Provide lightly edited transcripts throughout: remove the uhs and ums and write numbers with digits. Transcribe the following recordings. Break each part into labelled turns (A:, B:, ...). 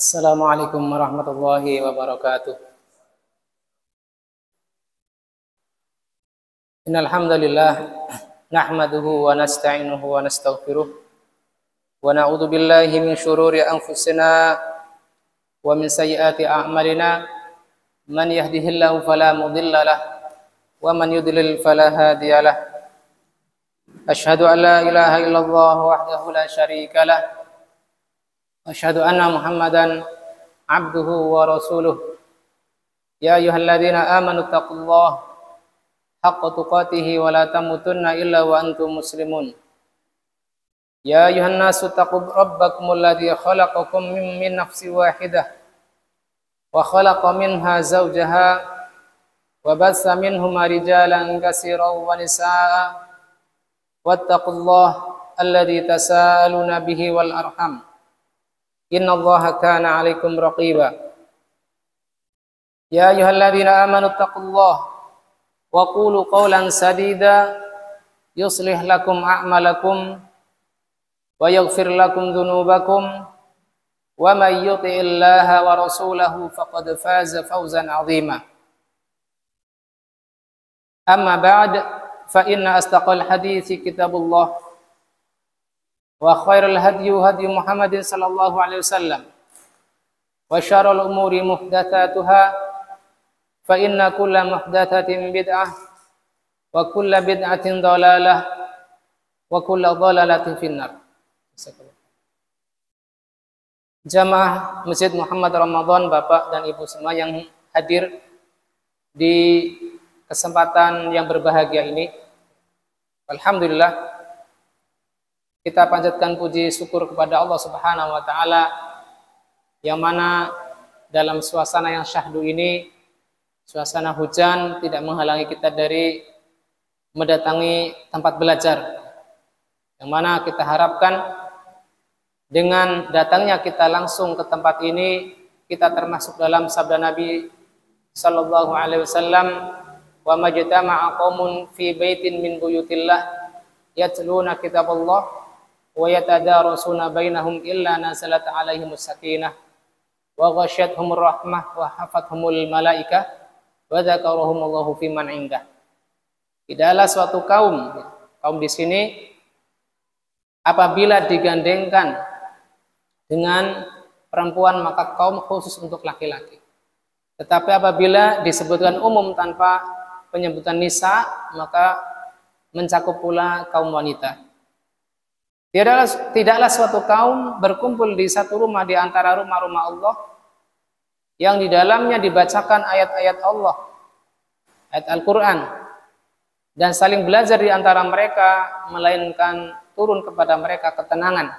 A: Assalamualaikum warahmatullahi wabarakatuh. Innal hamdalillah nahmaduhu wa nasta'inuhu wa nastaghfiruh wa na'udzu billahi min shururi anfusina wa min sayyiati a'malina. Man yahdihillahu fala mudilla lahu wa man yudlil fala hadiya lahu. Asyhadu an la ilaha illallah wahdahu la syarika lahu. Asyhadu anna Muhammadan abduhu wa rasuluh. Ya ayyuhalladzina amanu taqullaha haqqa tuqatih wa la tamutunna illa wa antum muslimun. Ya ayyuhan nasu taqu rabbakumul ladzi khalaqakum min nafsin wahidah wa khalaqa minha zawjaha wa bassa minhuma rijalan katsiran wa nisaa'a wattaqullaha alladzi tasaaluna bihi wal arham. Innallaha kana 'alaikum raqiba. Ya ayyuhalladzina amanu taqullaha wa qulu qawlan sadida yuslih lakum a'malakum wa yaghfir lakum dhunubakum wa may yuti'illaha wa rasulahu faqad faza fawzan 'azima. Amma ba'd, fa inna astaqal hadithi kitabullah wa khairul hadyi hadyu Muhammadin sallallahu alaihi wasallam wa syarrul umuri muhdatsatuha fa inna kulla muhdatsatin bid'ah wa kulla bid'atin dhalalah wa kulla dhalalatin finnar. Jamaah Masjid Muhammad Ramadan, Bapak dan Ibu semua yang hadir di kesempatan yang berbahagia ini, alhamdulillah kita panjatkan puji syukur kepada Allah Subhanahu wa taala yang mana dalam suasana yang syahdu ini, suasana hujan, tidak menghalangi kita dari mendatangi tempat belajar. Yang mana kita harapkan dengan datangnya kita langsung ke tempat ini, kita termasuk dalam sabda Nabi sallallahu alaihi wasallam, "Wa majtama'a qaumun fi baitin min buyutillah yatluna kitaballah wa yatadarasuna bainahum illa nazalat alaihimus sakinah wa ghasyiyatuhumur rahmah wa hafathumul malaikah wa dzakarahumullahu fi man indah." Tidaklah suatu kaum di sini apabila digandengkan dengan perempuan maka kaum khusus untuk laki-laki. Tetapi apabila disebutkan umum tanpa penyebutan nisa maka mencakup pula kaum wanita. Tidaklah suatu kaum berkumpul di satu rumah di antara rumah-rumah Allah yang di dalamnya dibacakan ayat-ayat Allah, ayat Al-Quran, dan saling belajar di antara mereka, melainkan turun kepada mereka ketenangan.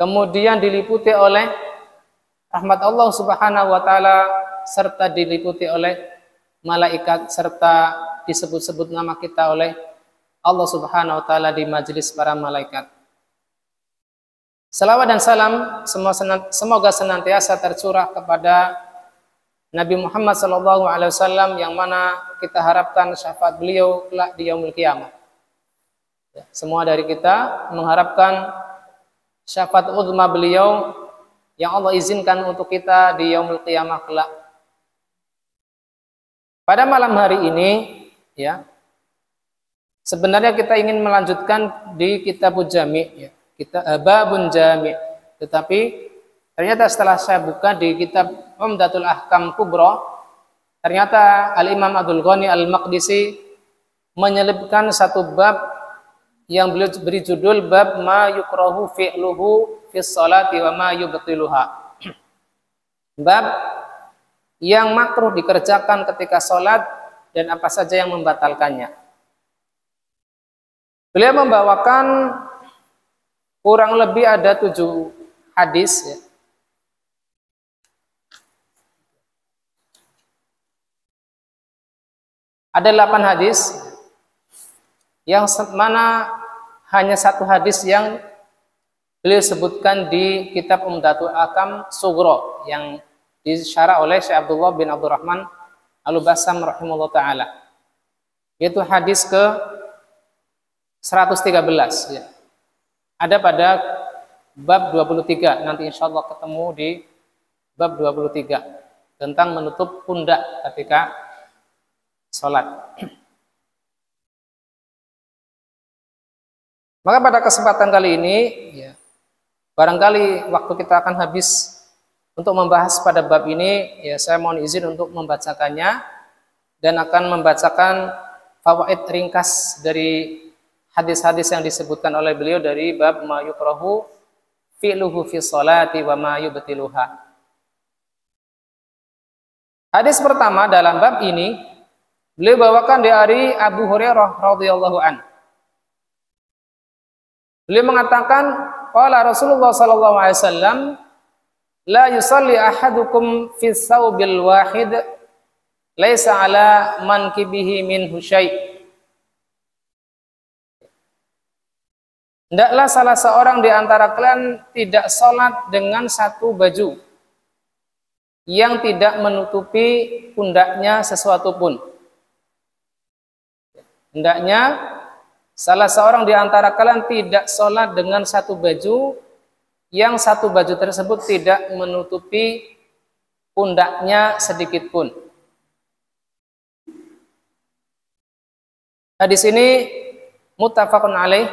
A: Kemudian diliputi oleh rahmat Allah Subhanahu wa taala serta diliputi oleh malaikat serta disebut-sebut nama kita oleh Allah Subhanahu wa taala di majelis para malaikat. Salawat dan salam semoga senantiasa tercurah kepada Nabi Muhammad sallallahu alaihi wasallam yang mana kita harapkan syafaat beliau kelak di yaumul qiyamah. Semua dari kita mengharapkan syafaat uzma beliau yang Allah izinkan untuk kita di yaumul qiyamah kelak. Pada malam hari ini ya, sebenarnya kita ingin melanjutkan di Kitabul Jami', ya. Babun Jami'. Tetapi ternyata setelah saya buka di kitab Umdatul Ahkam Kubra, ternyata Al-Imam Abdul Ghani Al-Maqdisi menyelipkan satu bab yang beliau beri judul bab ma yukrahu fi'luhu fis salati wa ma yubtiluha. Bab yang makruh dikerjakan ketika salat dan apa saja yang membatalkannya. Beliau membawakan kurang lebih ada 7 hadis ya. Ada 8 hadis yang mana hanya 1 hadis yang beliau sebutkan di kitab Umdatul Ahkam Sughra yang disyarah oleh Syekh Abdullah bin Abdurrahman Al-Bassam rahimahullah ta'ala, yaitu hadis ke 113 ya. Ada pada bab 23. Nanti insya Allah ketemu di bab 23 tentang menutup pundak ketika sholat. Maka pada kesempatan kali ini, ya, barangkali waktu kita akan habis untuk membahas pada bab ini, ya saya mohon izin untuk membacakannya dan akan membacakan fawaid ringkas dari hadis-hadis yang disebutkan oleh beliau dari bab ma yukrahu fi'luhu fi sholati wa ma yubtiluha. Hadis pertama dalam bab ini beliau bawakan dari Abu Hurairah radhiyallahu an. Beliau mengatakan, qala Rasulullah sallallahu alaihi wasallam, la yusalli ahadukum fi thawbil wahid laisa ala mankibihi minhu syai'. Hendaklah salah seorang di antara kalian tidak sholat dengan satu baju yang tidak menutupi pundaknya sesuatu pun. Hendaknya salah seorang di antara kalian tidak sholat dengan satu baju yang satu baju tersebut tidak menutupi pundaknya sedikit pun. Hadis ini muttafaqun alaih,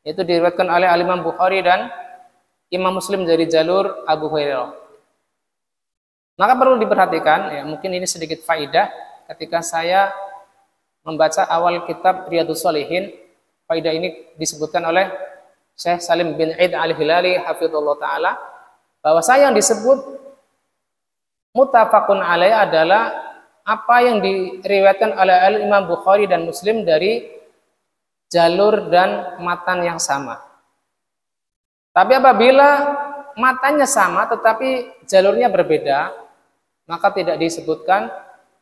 A: yaitu diriwayatkan oleh Imam Bukhari dan Imam Muslim dari jalur Abu Hurairah. Maka perlu diperhatikan, ya, mungkin ini sedikit faidah ketika saya membaca awal kitab Riyadhus Shalihin. Faidah ini disebutkan oleh Syekh Salim bin Eid Al-Hilali hafizallahu taala, bahwa yang disebut muttafaqun alaih adalah apa yang diriwayatkan oleh Imam Bukhari dan Muslim dari jalur dan matan yang sama. Tapi apabila matanya sama tetapi jalurnya berbeda, maka tidak disebutkan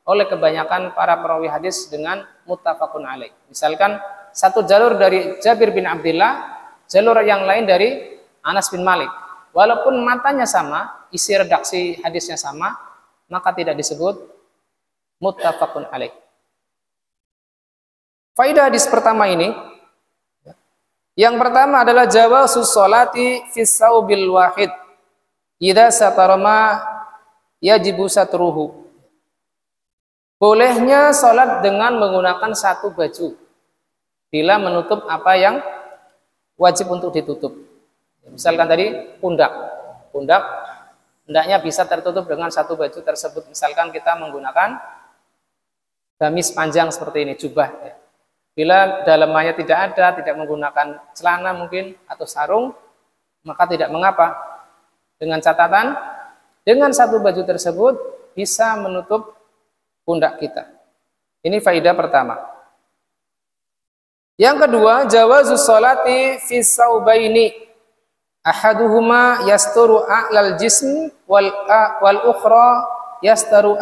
A: oleh kebanyakan para perawi hadis dengan muttafaqun alaih. Misalkan satu jalur dari Jabir bin Abdullah, jalur yang lain dari Anas bin Malik. Walaupun matanya sama, isi redaksi hadisnya sama, maka tidak disebut muttafaqun alaih. Faidah hadis pertama ini, yang pertama adalah jawazus sholati fi thawbil wahid idza satarama yajibu satruhu. Bolehnya sholat dengan menggunakan satu baju bila menutup apa yang wajib untuk ditutup. Misalkan tadi pundak hendaknya bisa tertutup dengan satu baju tersebut. Misalkan kita menggunakan gamis panjang seperti ini, jubah, ya. Bila dalamannya tidak ada, tidak menggunakan celana mungkin atau sarung, maka tidak mengapa. Dengan catatan, dengan satu baju tersebut bisa menutup pundak kita. Ini faidah pertama. Yang kedua, jawazus sholati fi saubaini ahaduhuma yasturu a'lal jism wal ukhra yasturu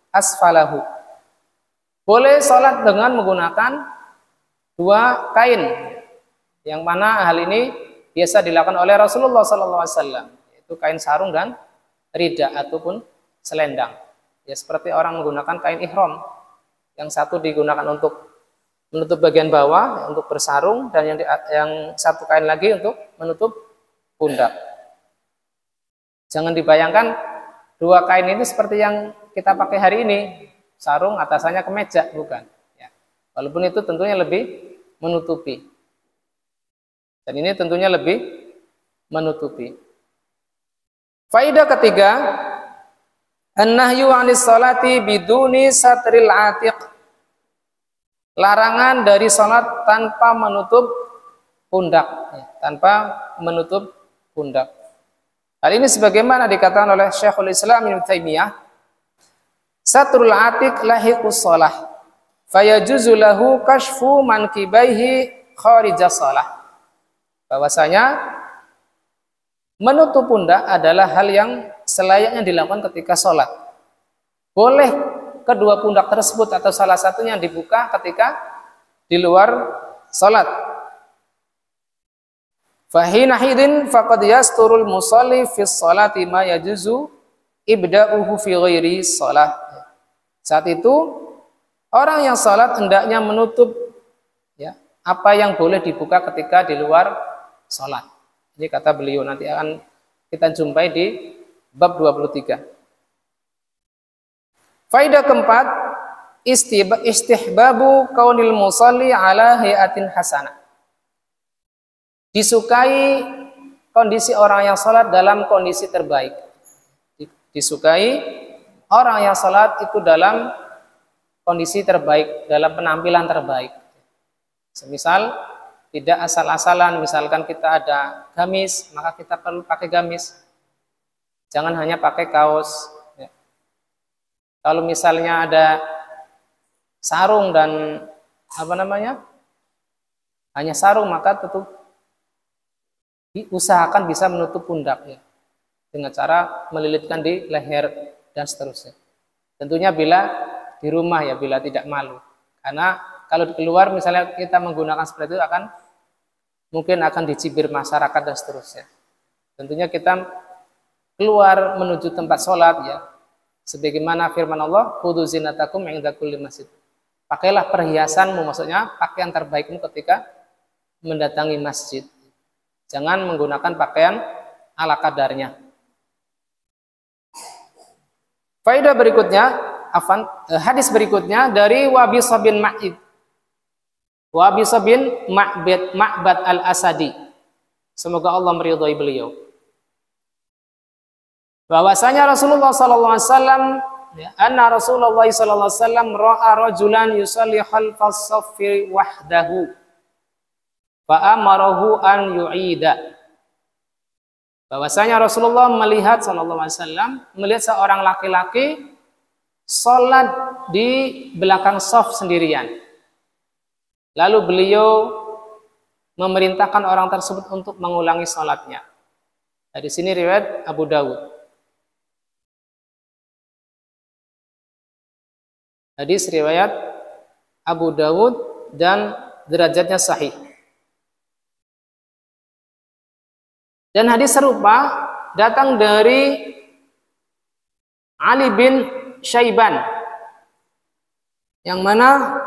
A: asfalahu. Boleh sholat dengan menggunakan dua kain, yang mana hal ini biasa dilakukan oleh Rasulullah SAW, yaitu kain sarung dan rida ataupun selendang. Ya, seperti orang menggunakan kain ihram, yang satu digunakan untuk menutup bagian bawah untuk bersarung, dan yang satu kain lagi untuk menutup pundak. Jangan dibayangkan dua kain ini seperti yang kita pakai hari ini, sarung atasannya kemeja, bukan. Ya. Walaupun itu tentunya lebih menutupi. Dan ini tentunya lebih menutupi. Faidah ketiga, an-nahyu 'anis sholati biduni satril atiq. Larangan dari salat tanpa menutup pundak, ya, tanpa menutup pundak. Hal ini sebagaimana dikatakan oleh Syekhul Islam Ibnu Taimiyah, satrul atiq lahiqus shalah fayajuzu lahu kashfu mankibaihi kharijas shalah. Bahwasanya menutup pundak adalah hal yang selayaknya dilakukan ketika sholat. Boleh kedua pundak tersebut atau salah satunya dibuka ketika di luar sholat. Fahina hidin faqad yasturul musalli fi sholati ma yajuzu ibda'uhu fi ghairi sholat. Saat itu orang yang sholat hendaknya menutup, ya, apa yang boleh dibuka ketika di luar sholat. Ini kata beliau, nanti akan kita jumpai di bab 23. Faidah keempat, istihbabu kaunil musalli ala hayatin hasanah. Disukai kondisi orang yang sholat dalam kondisi terbaik. Disukai orang yang sholat itu dalam kondisi terbaik, dalam penampilan terbaik. Semisal tidak asal-asalan, misalkan kita ada gamis, maka kita perlu pakai gamis. Jangan hanya pakai kaos. Ya. Kalau misalnya ada sarung dan hanya sarung, maka tentu diusahakan bisa menutup pundak ya, dengan cara melilitkan di leher dan seterusnya. Tentunya bila di rumah ya, bila tidak malu. Karena kalau keluar misalnya kita menggunakan seperti itu mungkin akan dicibir masyarakat dan seterusnya. Tentunya kita keluar menuju tempat sholat ya, sebagaimana firman Allah, khudzu zinatakum 'inda kulli masjid. Pakailah perhiasanmu, maksudnya pakaian terbaikmu ketika mendatangi masjid. Jangan menggunakan pakaian ala kadarnya. Faedah berikutnya, hadis berikutnya dari Wabisa bin Ma'bad al-Asadi. Semoga Allah meridhai beliau. Bahwasanya Rasulullah sallallahu alaihi wasallam anna Rasulullah sallallahu alaihi wasallam ra'a rajulan yusalli khalfas saffi wahdahu fa amarahu an yu'ida. Bahwasanya Rasulullah melihat sallallahu alaihi wasallam melihat seorang laki-laki salat di belakang shaf sendirian. Lalu beliau memerintahkan orang tersebut untuk mengulangi salatnya. Nah, di sini riwayat Abu Dawud. Hadis riwayat Abu Dawud dan derajatnya sahih. Dan hadis serupa datang dari Ali bin Syaiban, yang mana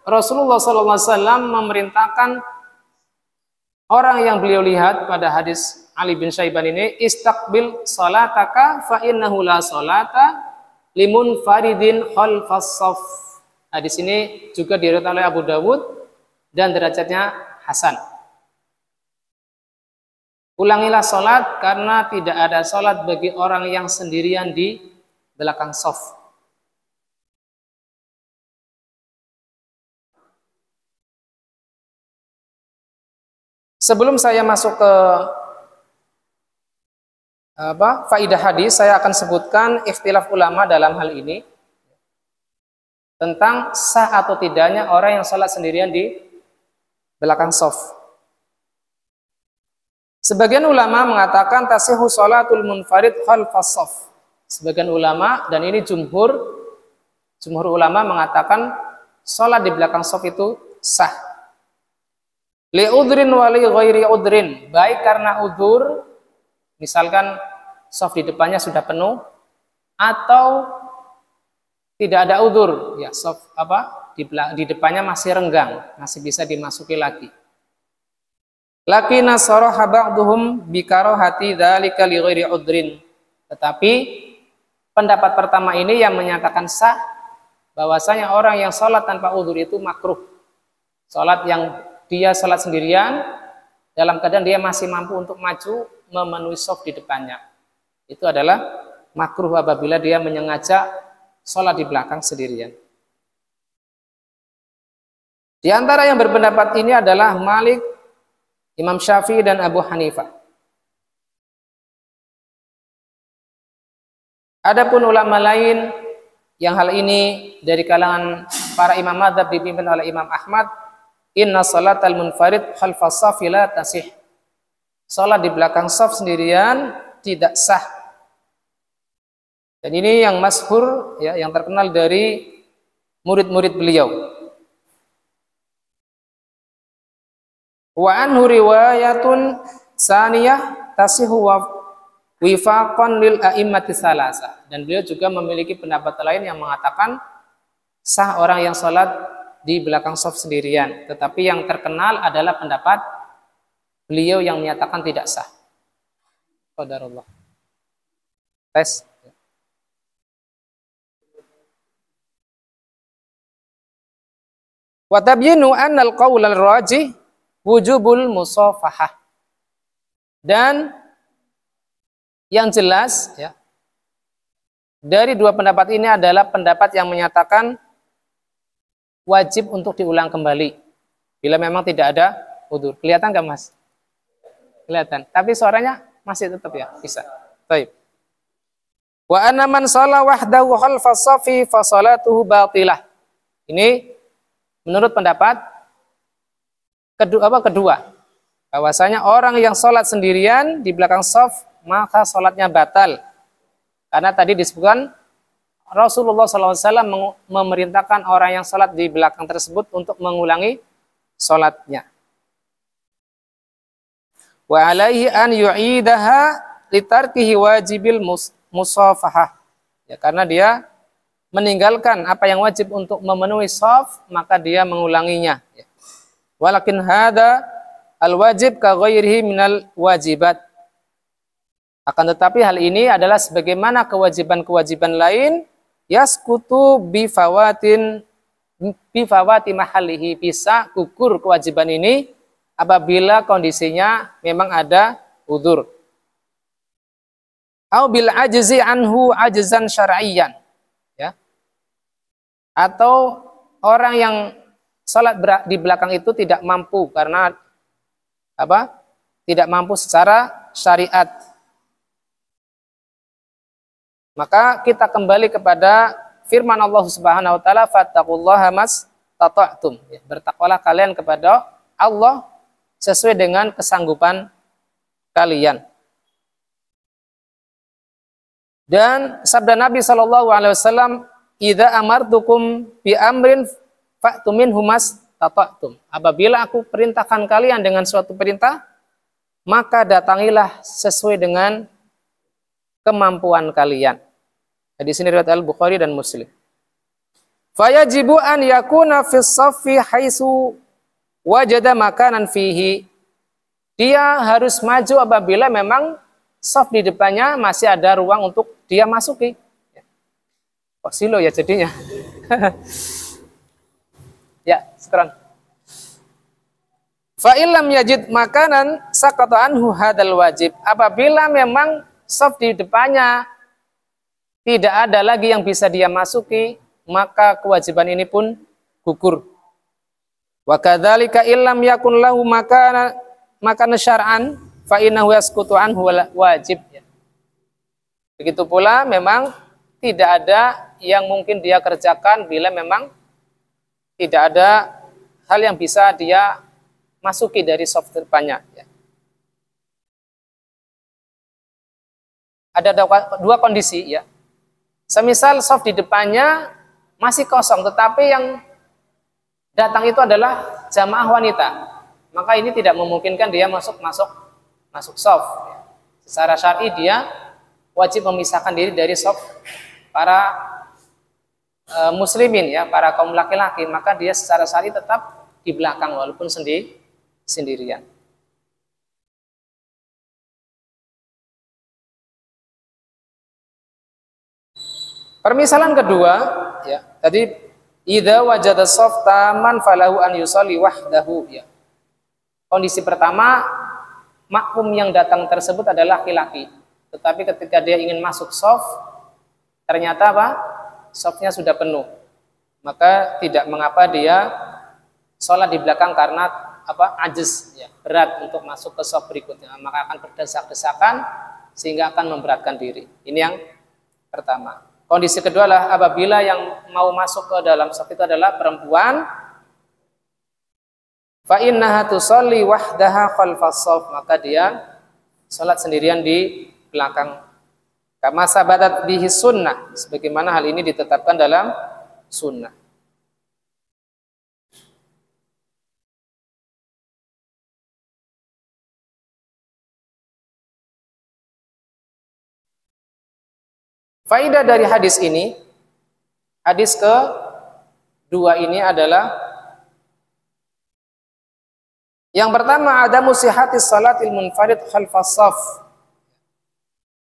A: Rasulullah SAW memerintahkan orang yang beliau lihat pada hadis Ali bin Syaiban ini, istaqbil salataka fa innahu la salata limun faridin khalfas shaf. Hadis ini juga diriwayatkan oleh Abu Dawud dan derajatnya hasan. Ulangilah salat karena tidak ada salat bagi orang yang sendirian di belakang shaf. Sebelum saya masuk ke faidah hadis, saya akan sebutkan ikhtilaf ulama dalam hal ini tentang sah atau tidaknya orang yang salat sendirian di belakang shaf. Sebagian ulama mengatakan tasihhu shalatul munfarid khalfas shaf. Sebagian ulama, dan ini jumhur ulama mengatakan salat di belakang shaf itu sah. Li udrin wa li ghairi udrin, baik karena udzur, misalkan shaf di depannya sudah penuh, atau tidak ada udzur, ya shaf di depannya masih renggang, masih bisa dimasuki lagi. Lakina saraha ba'dhum bi karahati dzalika li ghairi udrin. Tetapi pendapat pertama ini yang menyatakan sah, bahwasanya orang yang salat tanpa udzur itu makruh. Salat yang dia salat sendirian dalam keadaan dia masih mampu untuk maju memenuhi shaf di depannya, itu adalah makruh apabila dia menyengaja salat di belakang sendirian. Di antara yang berpendapat ini adalah Malik, Imam Syafi'i dan Abu Hanifah. Adapun ulama lain yang hal ini dari kalangan para imam madzhab dipimpin oleh Imam Ahmad, inna salatal munfarid khalfas shaf la tasih. Salat di belakang shaf sendirian tidak sah. Dan ini yang masyhur ya, yang terkenal dari murid-murid beliau. Wa anhu riwayatun saniyah tasihu wifaqan lil a'immati salasa. Dan beliau juga memiliki pendapat lain yang mengatakan sah orang yang salat di belakang shaf sendirian. Tetapi yang terkenal adalah pendapat beliau yang menyatakan tidak sah. Qadarullah. Tes. Wa tabyinu anna al-qaul al-rajih wujubul musafahah. Dan yang jelas ya, dari dua pendapat ini adalah pendapat yang menyatakan wajib untuk diulang kembali bila memang tidak ada udzur. Kelihatan nggak, Mas? Kelihatan. Tapi suaranya masih tetap ya, bisa. Baik. Wa anna man shalla wahdahu khalfas safi fa salatuhu batilah. Ini menurut pendapat kedua, bahwasanya orang yang sholat sendirian di belakang shaf maka sholatnya batal. Karena tadi disebutkan Rasulullah SAW memerintahkan orang yang sholat di belakang tersebut untuk mengulangi sholatnya. Wa alaihi an yu'idaha litarkihi wajibil musafahah. Ya, karena dia meninggalkan apa yang wajib untuk memenuhi shaf, maka dia mengulanginya. Ya. Walakin hada al-wajib ka ghairihi minal wajibat. Akan tetapi hal ini adalah sebagaimana kewajiban-kewajiban lain yaskutu bifawati mahalihi, bisa gugur kewajiban ini apabila kondisinya memang ada udzur. Au bil ajzi anhu ajzan syar'iyyan, ya. Atau orang yang salat di belakang itu tidak mampu karena apa? Tidak mampu secara syariat. Maka kita kembali kepada firman Allah Subhanahu wa taala, fattaqullaha mastata'tum. Ya, bertakwalah kalian kepada Allah sesuai dengan kesanggupan kalian. Dan sabda Nabi sallallahu alaihi wasallam, "Idza amartukum bi amrin fa'tu minhu mastata'tum." Apabila aku perintahkan kalian dengan suatu perintah, maka datangilah sesuai dengan kemampuan kalian. Di sini riwayat Al-Bukhari dan Muslim. Fayajibu an yakuna fis saffi haitsu wajada makanan fihi. Dia harus maju apabila memang shaf di depannya masih ada ruang untuk dia masuki. Kok silo ya jadinya? Ya, sekarang. Fa illam yajid makanan saqata anhu hadzal wajib. Apabila memang shaf di depannya tidak ada lagi yang bisa dia masuki, maka kewajiban ini pun gugur. Wa kadzalika illam yakun lahu makana syar'an fa innahu yasqutu anhu wajib. Begitu pula memang tidak ada yang mungkin dia kerjakan bila memang tidak ada hal yang bisa dia masuki dari shaf depannya. Ada dua kondisi ya. Semisal shaf di depannya masih kosong, tetapi yang datang itu adalah jamaah wanita, maka ini tidak memungkinkan dia masuk shaf. Secara syar'i dia wajib memisahkan diri dari shaf para muslimin ya, para kaum laki-laki, maka dia secara syar'i tetap di belakang walaupun sendirian. Permisalan kedua, ya, tadi idza wajada shaf taman falahu an yusalli wahdahu, ya. Kondisi pertama, makmum yang datang tersebut adalah laki-laki. Tetapi ketika dia ingin masuk shaf, ternyata apa? Shafnya sudah penuh. Maka tidak mengapa dia sholat di belakang karena apa? Ajiz, ya, berat untuk masuk ke shaf berikutnya. Maka akan berdesak-desakan sehingga akan memberatkan diri. Ini yang pertama. Kondisi kedua adalah apabila yang mau masuk ke dalam shaf itu adalah perempuan, fa innaha tusalli wahdaha khalfas shaf, maka dia salat sendirian di belakang. Kama sabatat bihi sunnah, sebagaimana hal ini ditetapkan dalam sunnah. Faidah dari hadis ini, hadis kedua ini adalah Yang pertama, adamu sihhatis salatil munfarid khalfas shaf.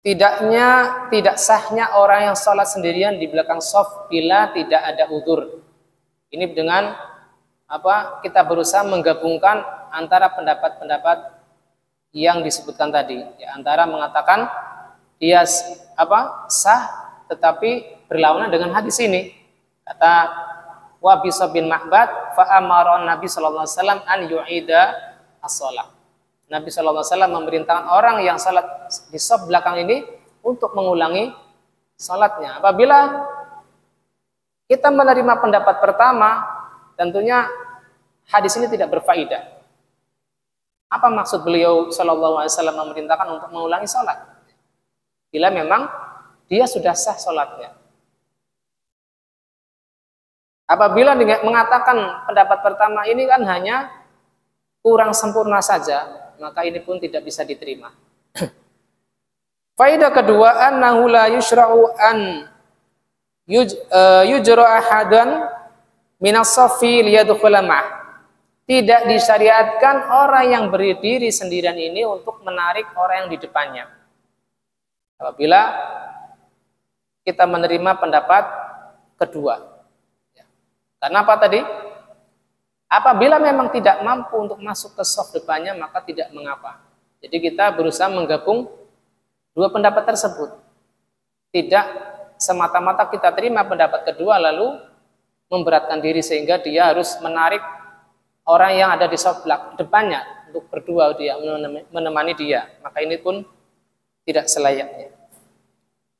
A: Tidak sahnya orang yang salat sendirian di belakang shaf bila tidak ada udzur. Ini dengan kita berusaha menggabungkan antara pendapat-pendapat yang disebutkan tadi, ya, antara mengatakan dia sah tetapi berlawanan dengan hadis ini. Kata Wabisa bin Ma'bad, fa amara Nabi sallallahu alaihi wasallam an yu'ida as-shalah. Nabi sallallahu alaihi wasallam memerintahkan orang yang salat di shaf belakang ini untuk mengulangi salatnya. Apabila kita menerima pendapat pertama, tentunya hadis ini tidak berfaedah. Apa maksud beliau sallallahu alaihi wasallam memerintahkan untuk mengulangi salat? Bila memang dia sudah sah salatnya. Apabila mengatakan pendapat pertama ini kan hanya kurang sempurna saja, maka ini pun tidak bisa diterima. Faedah kedua, annahu la yushra'u an yujra ahadan minas safi liyadkhula ma'ah. Tidak disyariatkan orang yang berdiri sendirian ini untuk menarik orang yang di depannya. Apabila kita menerima pendapat kedua. Karena apa tadi? Apabila memang tidak mampu untuk masuk ke shaf depannya, maka tidak mengapa. Jadi kita berusaha menggabung dua pendapat tersebut. Tidak semata-mata kita terima pendapat kedua lalu memberatkan diri sehingga dia harus menarik orang yang ada di shaf depannya untuk berdua dia menemani dia. Maka ini pun tidak selayaknya.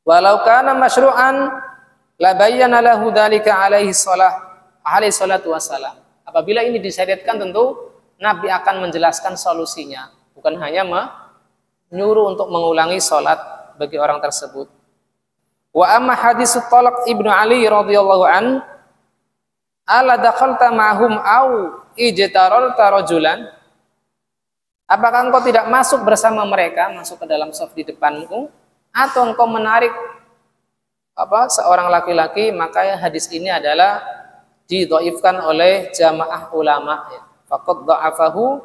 A: Walau kana masyru'an la bayyana lahu dzalika alaihi salatu wassalam. Apabila ini disyariatkan, tentu Nabi akan menjelaskan solusinya, bukan hanya menyuruh untuk mengulangi salat bagi orang tersebut. Wa amma hadisut Talaq Ibnu Ali radhiyallahu an, ala dakhalta ma'hum au ijtararta rajulan. Apakah engkau tidak masuk bersama mereka, masuk ke dalam shaf di depanmu, atau engkau menarik seorang laki-laki? Maka hadis ini adalah didhaifkan oleh jamaah ulama, ya. Faqad dha'afahu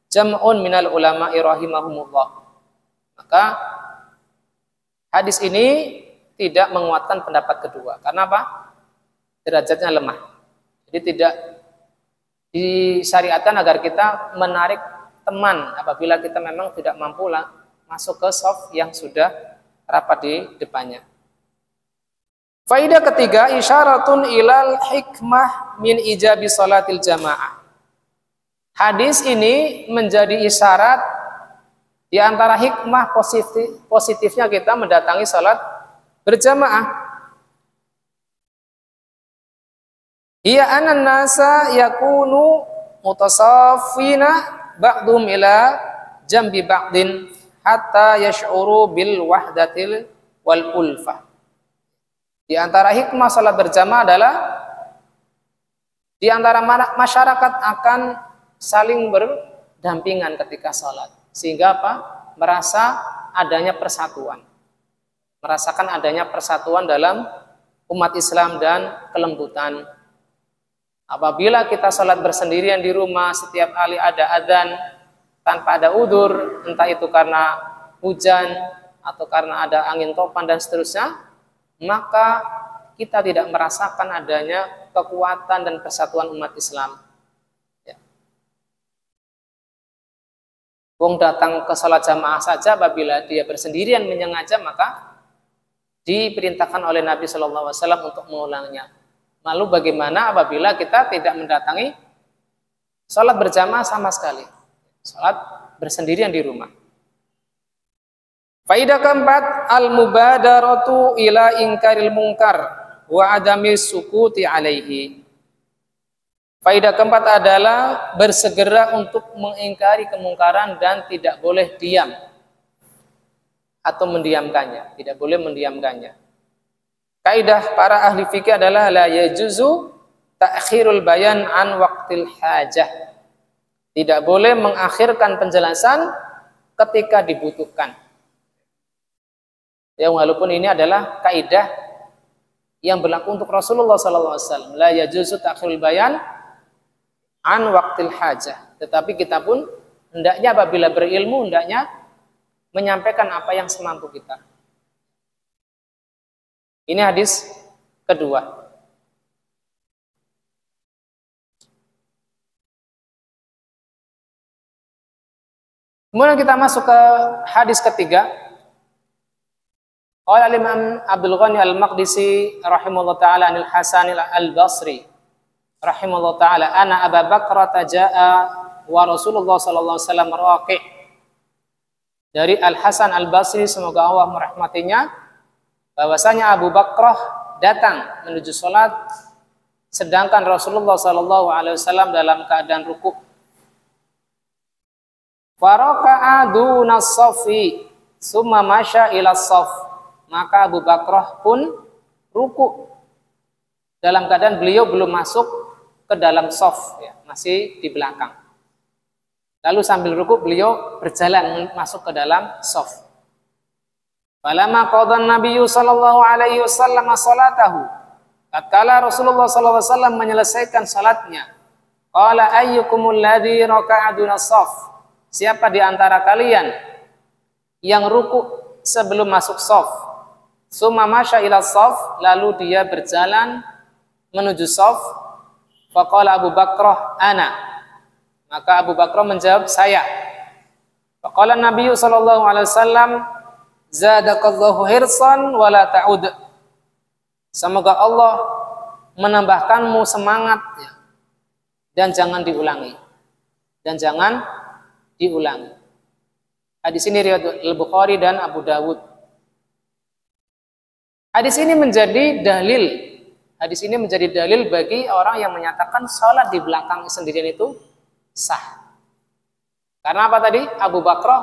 A: jam'un minal ulama'i rahimahumullah. Maka hadis ini tidak menguatkan pendapat kedua. Karena apa? Derajatnya lemah. Jadi tidak disyariatkan agar kita menarik teman apabila kita memang tidak mampu masuk ke shaf yang sudah rapat di depannya. Faidah ketiga, isyaratun ilal hikmah min ijabi salatil jamaah. Hadis ini menjadi isyarat di antara hikmah positifnya kita mendatangi salat berjamaah. Ia anan nasa yakunu mutasaffina ba'dhum ila jambi ba'din hatta yash'uru bil wahdatil wal ulfah. Di antara hikmah salat berjamaah adalah di antara masyarakat akan saling berdampingan ketika salat, sehingga merasa adanya persatuan, merasakan adanya persatuan dalam umat Islam dan kelembutan. Apabila kita salat bersendirian di rumah, setiap kali ada adzan tanpa ada udzur, entah itu karena hujan atau karena ada angin topan dan seterusnya, maka kita tidak merasakan adanya kekuatan dan persatuan umat Islam. Ya. Wong datang ke salat jamaah saja apabila dia bersendirian menyengaja, maka diperintahkan oleh Nabi Shallallahu Alaihi Wasallam untuk mengulangnya. Lalu bagaimana apabila kita tidak mendatangi salat berjamaah sama sekali, salat bersendirian di rumah? Faidah keempat, al-mubadaratu ila ingkaril munkar wa adami sukuti alaihi. Faidah keempat adalah bersegera untuk mengingkari kemungkaran dan tidak boleh diam atau mendiamkannya, tidak boleh mendiamkannya. Kaidah para ahli fikih adalah la yajuzu ta'khirul bayan an waqtil hajah. Tidak boleh mengakhirkan penjelasan ketika dibutuhkan. Ya, walaupun ini adalah kaidah yang berlaku untuk Rasulullah SAW. La yajuzu ta'khirul bayan an waqtil hajah. Tetapi kita pun hendaknya apabila berilmu, hendaknya menyampaikan apa yang semampu kita. Ini hadis kedua. Kemudian kita masuk ke hadis ketiga. Qala al-Imam Abdul Ghani Al-Maqdisi rahimahullah taala anil Hasan al-Basri rahimahullah taala ana Abu Bakrah jaa wa Rasulullah sallallahu alaihi wasallam raqi. Dari Al-Hasan Al-Basri, semoga Allah merahmatinya, bahwasanya Abu Bakrah datang menuju salat sedangkan Rasulullah sallallahu alaihi wasallam dalam keadaan rukuk. Faraka'a duna safi summa masya ila saf. Maka Abu Bakrah pun ruku dalam keadaan beliau belum masuk ke dalam saf, ya, masih di belakang. Lalu sambil ruku beliau berjalan masuk ke dalam saf. Falamma qada an-nabiyyu sallallahu alaihi wasallam salatahu. Tatkala Rasulullah sallallahu alaihi wasallam menyelesaikan salatnya, qala ayyukumul ladzi raka'a duna saf. Siapa di antara kalian yang ruku sebelum masuk shaf? Summa masya ila shaf, lalu dia berjalan menuju shaf. Faqala Abu Bakrah ana. Maka Abu Bakrah menjawab, saya. Faqala Nabi sallallahu alaihi wasallam, zadaqallahu hirsan wala ta'ud. Semoga Allah menambahkanmu semangat, ya, dan jangan diulangi. Dan jangan diulangi. Hadis ini riwayat Al-Bukhari dan Abu Dawud. Hadis ini menjadi dalil. Hadis ini menjadi dalil bagi orang yang menyatakan sholat di belakang sendirian itu sah. Karena apa tadi? Abu Bakrah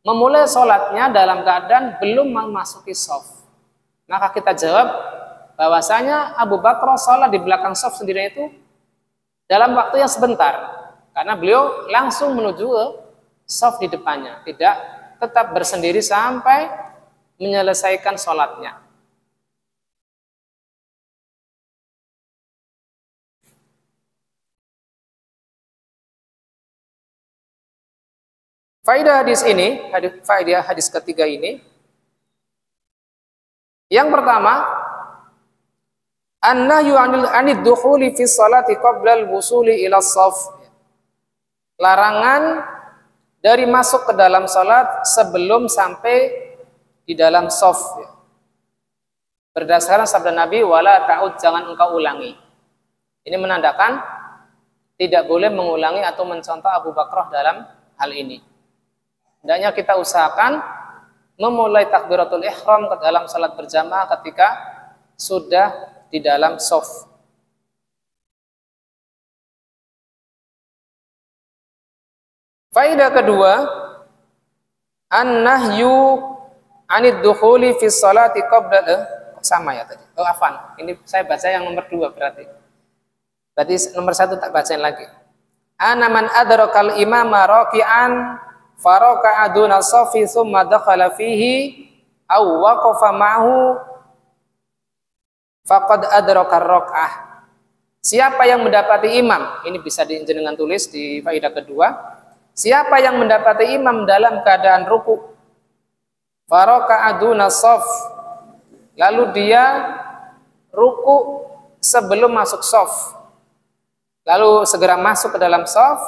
A: memulai sholatnya dalam keadaan belum memasuki shaf. Maka kita jawab bahwasanya Abu Bakrah sholat di belakang shaf sendirian itu dalam waktu yang sebentar. Karena beliau langsung menuju ke shaf di depannya, tidak tetap bersendiri sampai menyelesaikan sholatnya. Faedah hadis ini, faedah hadis ketiga ini, yang pertama, an-nahyu 'anid dukhuli fi sholati qabla al-wusuli ila shaf. Larangan dari masuk ke dalam salat sebelum sampai di dalam shaf. Berdasarkan sabda Nabi, wala ta'ud, jangan engkau ulangi. Ini menandakan tidak boleh mengulangi atau mencontoh Abu Bakrah dalam hal ini. Hendaknya kita usahakan memulai takbiratul ihram ke dalam salat berjamaah ketika sudah di dalam shaf. Faedah kedua, an-nahyu 'anid dukhuli fi sholati qabla sama ya tadi. Oh, afan. Ini saya baca yang nomor 2 berarti. Berarti nomor 1 tak bacain lagi. Ana man adrakal imama raki'an faraka'a duna safi tsumma dakhala fihi aw waqafa ma'hu faqad adraka ar-rak'ah. Siapa yang mendapati imam, ini bisa dengan tulis di faedah kedua. Siapa yang mendapati imam dalam keadaan ruku, faraka'a duna shaf, lalu dia ruku sebelum masuk shaf, lalu segera masuk ke dalam shaf,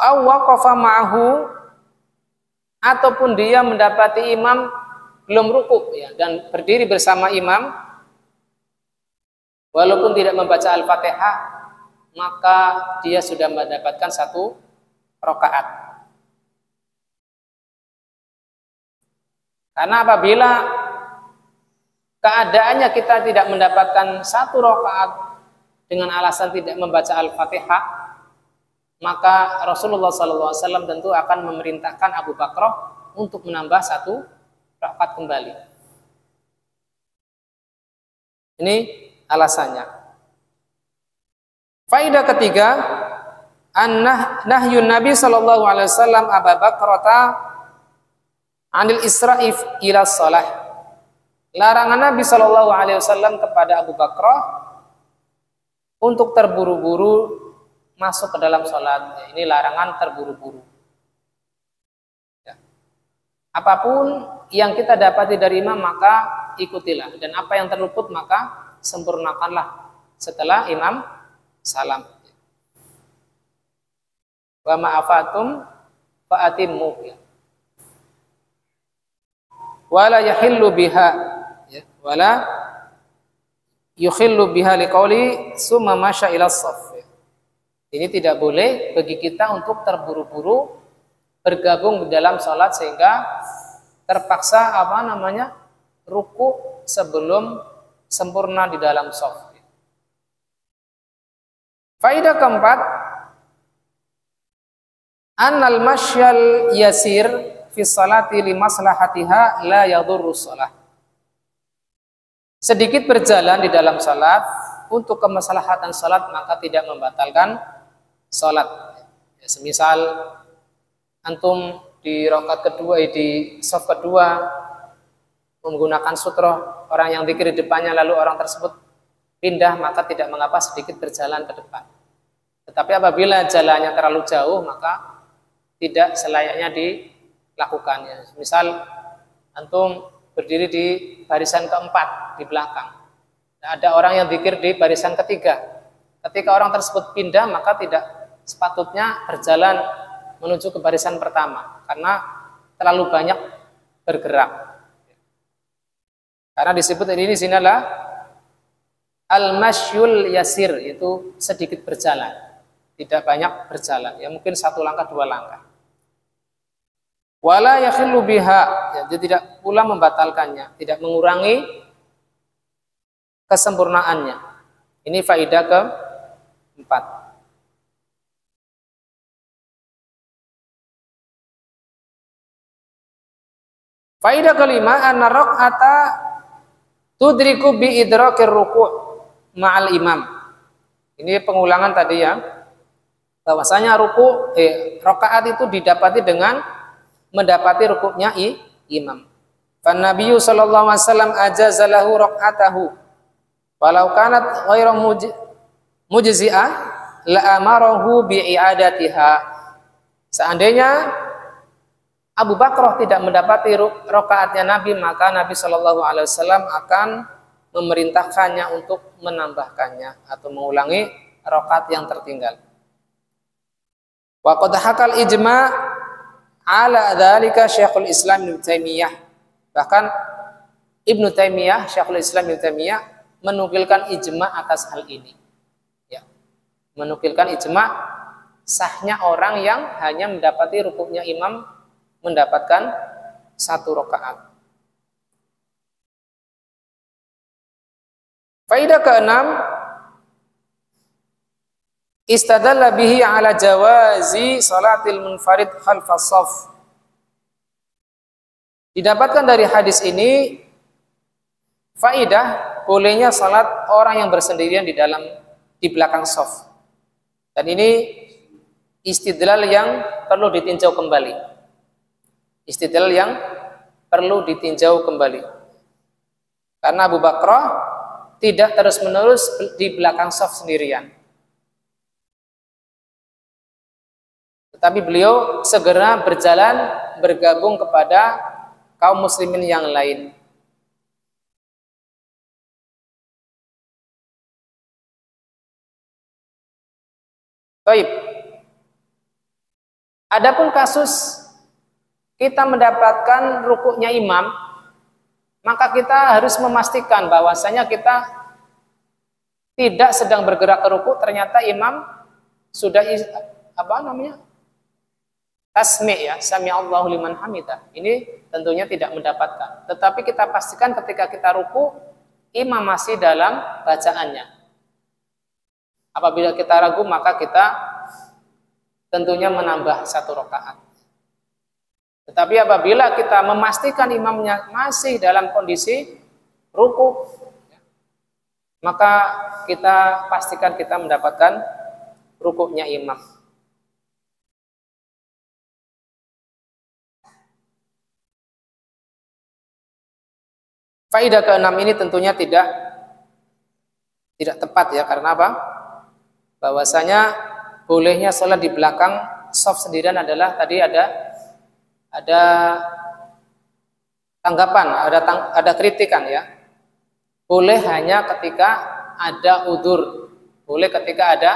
A: aw waqafa ma'ahu, ataupun dia mendapati imam belum ruku, ya, dan berdiri bersama imam walaupun tidak membaca Al-Fatihah, maka dia sudah mendapatkan 1 rakaat. Karena apabila keadaannya kita tidak mendapatkan 1 rakaat dengan alasan tidak membaca Al-Fatihah, maka Rasulullah SAW tentu akan memerintahkan Abu Bakrah untuk menambah 1 rakaat kembali. Ini alasannya. Faedah ketiga, nahyun Nabi sallallahu alaihi wasallam Abu Bakrata 'anil isra'if ila shalah. Larangan Nabi sallallahu alaihi wasallam kepada Abu Bakrah untuk terburu-buru masuk ke dalam sholat. Ini larangan terburu-buru. Ya. Apapun yang kita dapati dari imam maka ikutilah, dan apa yang terluput maka sempurnakanlah setelah imam salam. Wa ma'afatum fa'atimmu, ya. Wala yahillu biha, ya. Wala yukhillu biha liqauli summa masya ila shaf. Ini tidak boleh bagi kita untuk terburu-buru bergabung di dalam sholat sehingga terpaksa ruku sebelum sempurna di dalam shaf. Faedah keempat, annal masyal yasir fi sholati li maslahatiha la yadurru shalah. Sedikit berjalan di dalam salat untuk kemaslahatan salat maka tidak membatalkan salat. Ya, semisal antum di rakaat kedua, di shaf kedua menggunakan sutroh, orang yang dzikir di depannya lalu orang tersebut pindah, maka tidak mengapa sedikit berjalan ke depan. Tetapi apabila jalannya terlalu jauh maka tidak selayaknya dilakukannya. Misal antum berdiri di barisan keempat di belakang, ada orang yang dzikir di barisan ketiga. Ketika orang tersebut pindah maka tidak sepatutnya berjalan menuju ke barisan pertama karena terlalu banyak bergerak. Karena disebut ini di sini adalah al-masyul yasir, itu sedikit berjalan, tidak banyak berjalan, ya mungkin 1 langkah 2 langkah. Wala yakhillu biha, ya, dia tidak pula membatalkannya, tidak mengurangi kesempurnaannya. Ini faedah keempat. Faedah kelima, anna raq'ata tudriku bi idrakir ruku' ma'al imam. Ini pengulangan tadi ya, bahwasanya rakaat itu didapati dengan mendapati rukuknya imam. Fan Nabiyyu sallallahu alaihi wasallam ajazalahu raq'atahu walau kanat ghairu mujzi'ah la amarahu bi i'adatiha. Seandainya Abu Bakar tidak mendapati rakaatnya Nabi, maka Nabi sallallahu alaihi wasallam akan memerintahkannya untuk menambahkannya atau mengulangi rakaat yang tertinggal. Wa qad hakal ijma' ala dzalika Syekhul Islam Ibnu Taimiyah. Bahkan Ibnu Taimiyah, Syekhul Islam Ibnu Taimiyah menukilkan ijma' atas hal ini. Ya. Menukilkan ijma' sahnya orang yang hanya mendapati rukuknya imam mendapatkan 1 rakaat. Faedah keenam, istadalla bihi ala jawazi salatil munfarid khalfas shaf. Didapatkan dari hadis ini faedah bolehnya salat orang yang bersendirian di belakang shaf. Dan ini istidlal yang perlu ditinjau kembali. Istidlal yang perlu ditinjau kembali. Karena Abu Bakar tidak terus-menerus di belakang shaf sendirian. Tetapi beliau segera berjalan bergabung kepada kaum muslimin yang lain. Baik. Adapun kasus kita mendapatkan rukuknya imam, maka kita harus memastikan bahwasanya kita tidak sedang bergerak ke rukuk, ternyata imam sudah tasmi' ya, sami Allahu liman hamidah. Ini tentunya tidak mendapatkan. Tetapi kita pastikan ketika kita ruku, imam masih dalam bacaannya. Apabila kita ragu, maka kita tentunya menambah 1 rakaat. Tetapi apabila kita memastikan imamnya masih dalam kondisi ruku, maka kita pastikan kita mendapatkan rukuknya imam. Faedah keenam ini tentunya tidak tepat ya, karena apa? Bahwasanya bolehnya sholat di belakang shaf sendirian adalah tadi ada tanggapan, ada kritikan ya. Boleh hanya ketika ada udzur. Boleh ketika ada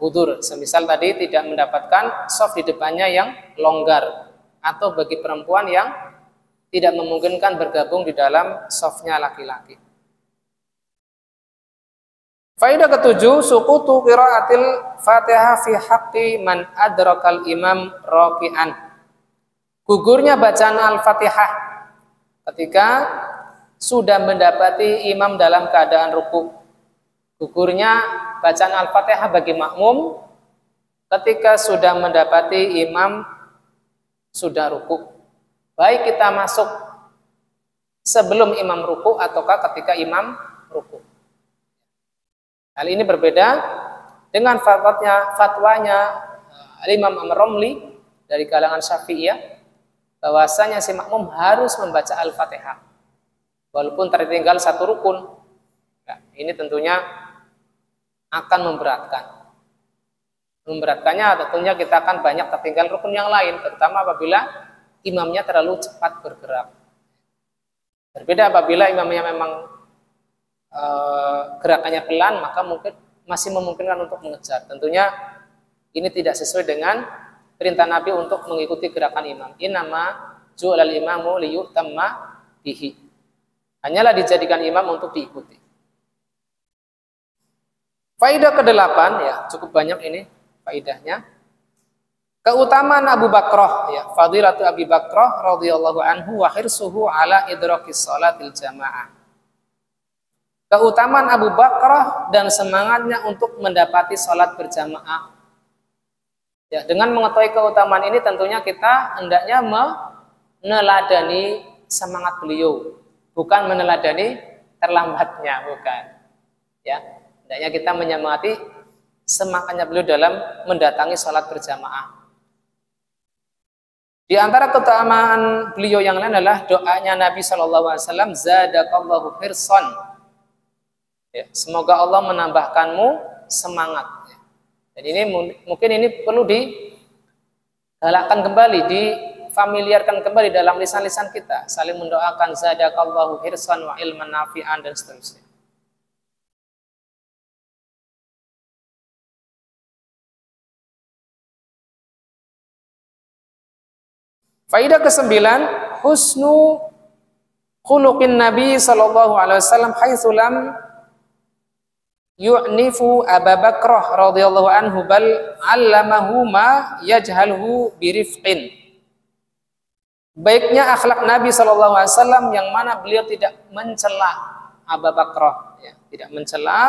A: udzur. Semisal tadi tidak mendapatkan shaf di depannya yang longgar, atau bagi perempuan yang tidak memungkinkan bergabung di dalam shafnya laki-laki. Faedah ketujuh, suqutu qiraatil Fatihah fi haqqi man adrakal imam raki'an. Gugurnya bacaan Al-Fatihah ketika sudah mendapati imam dalam keadaan ruku. Gugurnya bacaan Al-Fatihah bagi makmum ketika sudah mendapati imam sudah ruku. Baik kita masuk sebelum imam ruku ataukah ketika imam ruku. Hal ini berbeda dengan fatwanya Imam Ar-Romli dari kalangan Syafi'iyah, bahwasanya si makmum harus membaca Al-Fatihah walaupun tertinggal satu rukun. Nah, ini tentunya akan memberatkan. Memberatkannya tentunya kita akan banyak tertinggal rukun yang lain, terutama apabila imamnya terlalu cepat bergerak. Berbeda apabila imamnya memang gerakannya pelan, maka mungkin masih memungkinkan untuk mengejar. Tentunya ini tidak sesuai dengan perintah Nabi untuk mengikuti gerakan imam. Innama ju'alal imamu liyutamma bihi. Hanyalah dijadikan imam untuk diikuti. Faidah ke-8 ya, cukup banyak ini faidahnya. Keutamaan Abu Bakrah ya, fadilatu Abi Bakrah radhiyallahu anhu wa hirsuhu ala idrakis salatil jamaah. Keutamaan Abu Bakrah dan semangatnya untuk mendapati sholat berjamaah. Ya, dengan mengetahui keutamaan ini tentunya kita hendaknya meneladani semangat beliau, bukan meneladani terlambatnya, bukan. Ya, hendaknya kita menyemangati semangatnya beliau dalam mendatangi sholat berjamaah. Di antara keutamaan beliau yang lain adalah doanya Nabi SAW, zadakallahu hirsan. Ya, semoga Allah menambahkanmu semangat. Dan ini mungkin ini perlu digalakkan kembali, difamiliarkan kembali dalam lisan-lisan kita, saling mendoakan zadakallahu hirsan wa ilman nafi'an dan seterusnya. Faidah ke-9, husnu khuluqin Nabi sallallahu alaihi wasallam haitsu lam yu'nifu Abu Bakrah radhiyallahu anhu bal 'allamahu ma yajhalhu birifqin. Baiknya akhlak Nabi sallallahu alaihi wasallam yang mana beliau tidak mencela Abu Bakrah ya, tidak mencela,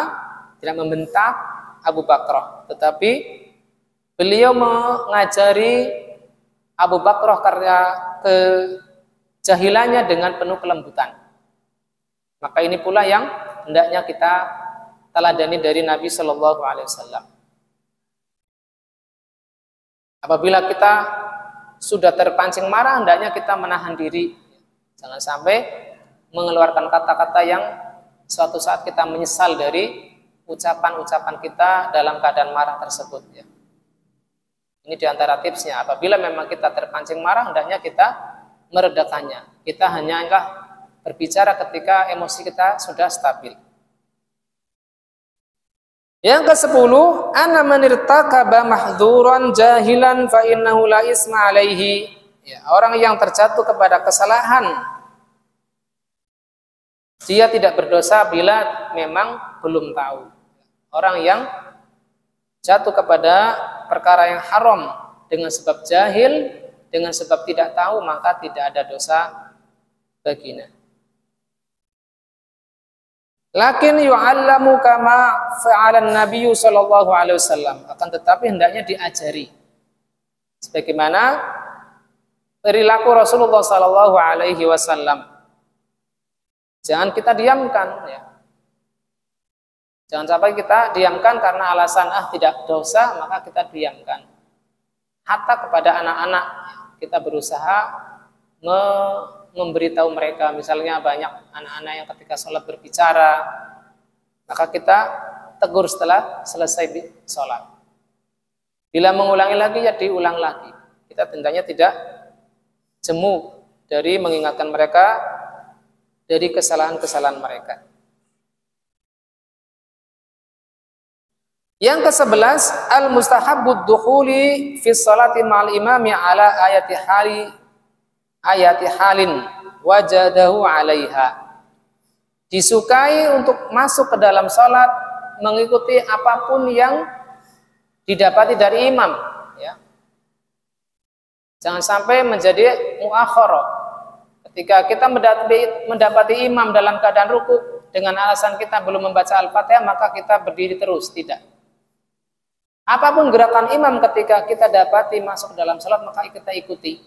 A: tidak membentak Abu Bakrah, tetapi beliau mengajari Abu Bakrah karena kejahilannya dengan penuh kelembutan. Maka ini pula yang hendaknya kita teladani dari Nabi Shallallahu Alaihi Wasallam. Apabila kita sudah terpancing marah, hendaknya kita menahan diri, jangan sampai mengeluarkan kata-kata yang suatu saat kita menyesal dari ucapan-ucapan kita dalam keadaan marah tersebut. Ya. Ini diantara tipsnya. Apabila memang kita terpancing marah, hendaknya kita meredakannya. Kita hanyalah berbicara ketika emosi kita sudah stabil. Yang ke-10, ana man irtakaba mahdzuran jahilan fa innahu la isma alaihi. Ya, orang yang terjatuh kepada kesalahan, dia tidak berdosa bila memang belum tahu. Orang yang jatuh kepada perkara yang haram dengan sebab jahil, dengan sebab tidak tahu, maka tidak ada dosa baginya. Lakin yu'allamu kama fa'alan Nabi sallallahu alaihi wasallam. Akan tetapi hendaknya diajari sebagaimana perilaku Rasulullah sallallahu alaihi wasallam. Jangan kita diamkan ya. Jangan sampai kita diamkan karena alasan tidak dosa, maka kita diamkan. Hatta kepada anak-anak kita berusaha memberitahu mereka, misalnya banyak anak-anak yang ketika sholat berbicara, maka kita tegur setelah selesai sholat. Bila mengulangi lagi ya diulang lagi. Kita hendaknya tidak jemu dari mengingatkan mereka dari kesalahan-kesalahan mereka. Yang ke-11, al-mustahabbud dukhuli fi sholati ma'al imami ala ayati halin wajadahu 'alaiha. Disukai untuk masuk ke dalam salat mengikuti apapun yang didapati dari imam, ya. Jangan sampai menjadi muakhara. Ketika kita mendapati imam dalam keadaan ruku dengan alasan kita belum membaca Al-Fatihah, maka kita berdiri terus, tidak. Apapun gerakan imam ketika kita dapati masuk dalam salat, maka kita ikuti.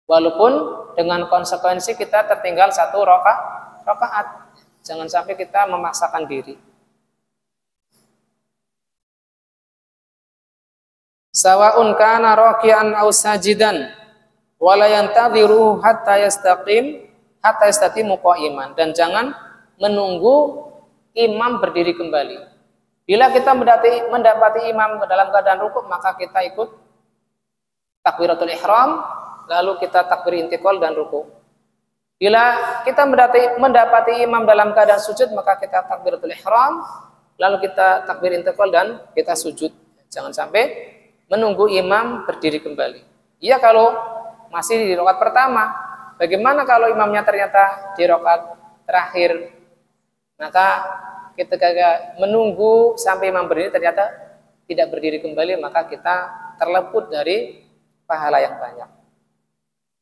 A: Walaupun dengan konsekuensi kita tertinggal satu rakaat. Jangan sampai kita memaksakan diri. Sawa'un kana raki'an aw sajidan wala yantadhiru hatta yastaqimu qa'iman, dan jangan menunggu imam berdiri kembali. Bila kita mendapati imam dalam keadaan rukuk, maka kita ikut takbiratul ihram, lalu kita takbir intiqal dan rukuk. Bila kita mendapati imam dalam keadaan sujud, maka kita takbiratul ihram, lalu kita takbir intiqal dan kita sujud. Jangan sampai menunggu imam berdiri kembali. Iya, kalau masih di rakaat pertama. Bagaimana kalau imamnya ternyata di rakaat terakhir? Maka ketika menunggu sampai imam berdiri ternyata tidak berdiri kembali, maka kita terluput dari pahala yang banyak.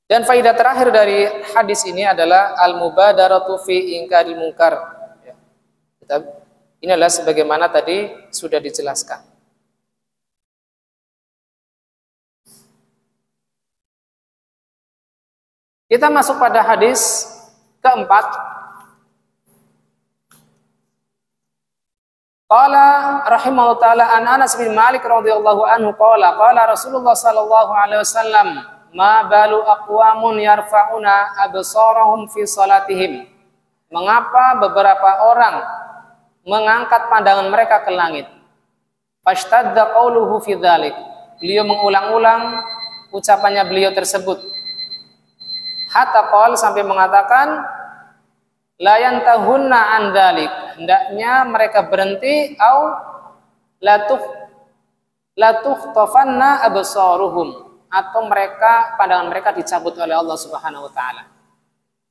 A: Dan faidah terakhir dari hadis ini adalah al-mubadaratu fi ingkaril munkar. Ini adalah sebagaimana tadi sudah dijelaskan. Kita masuk pada hadis keempat. Qala rahimahullah ta'ala an Anas bin Malik radhiyallahu anhu qala Rasulullah sallallahu alaihi wasallam ma balu aqwamun yarfa'una absarahum fi salatihim. Mengapa beberapa orang mengangkat pandangan mereka ke langit? Fashtadda qauluhu fi dzalik. Beliau mengulang-ulang ucapannya beliau tersebut. Hatta qala, sampai mengatakan la yantahunna an dzalik, hendaknya mereka berhenti, au la tukhtafanna absaruhum, atau pandangan mereka dicabut oleh Allah Subhanahu wa taala.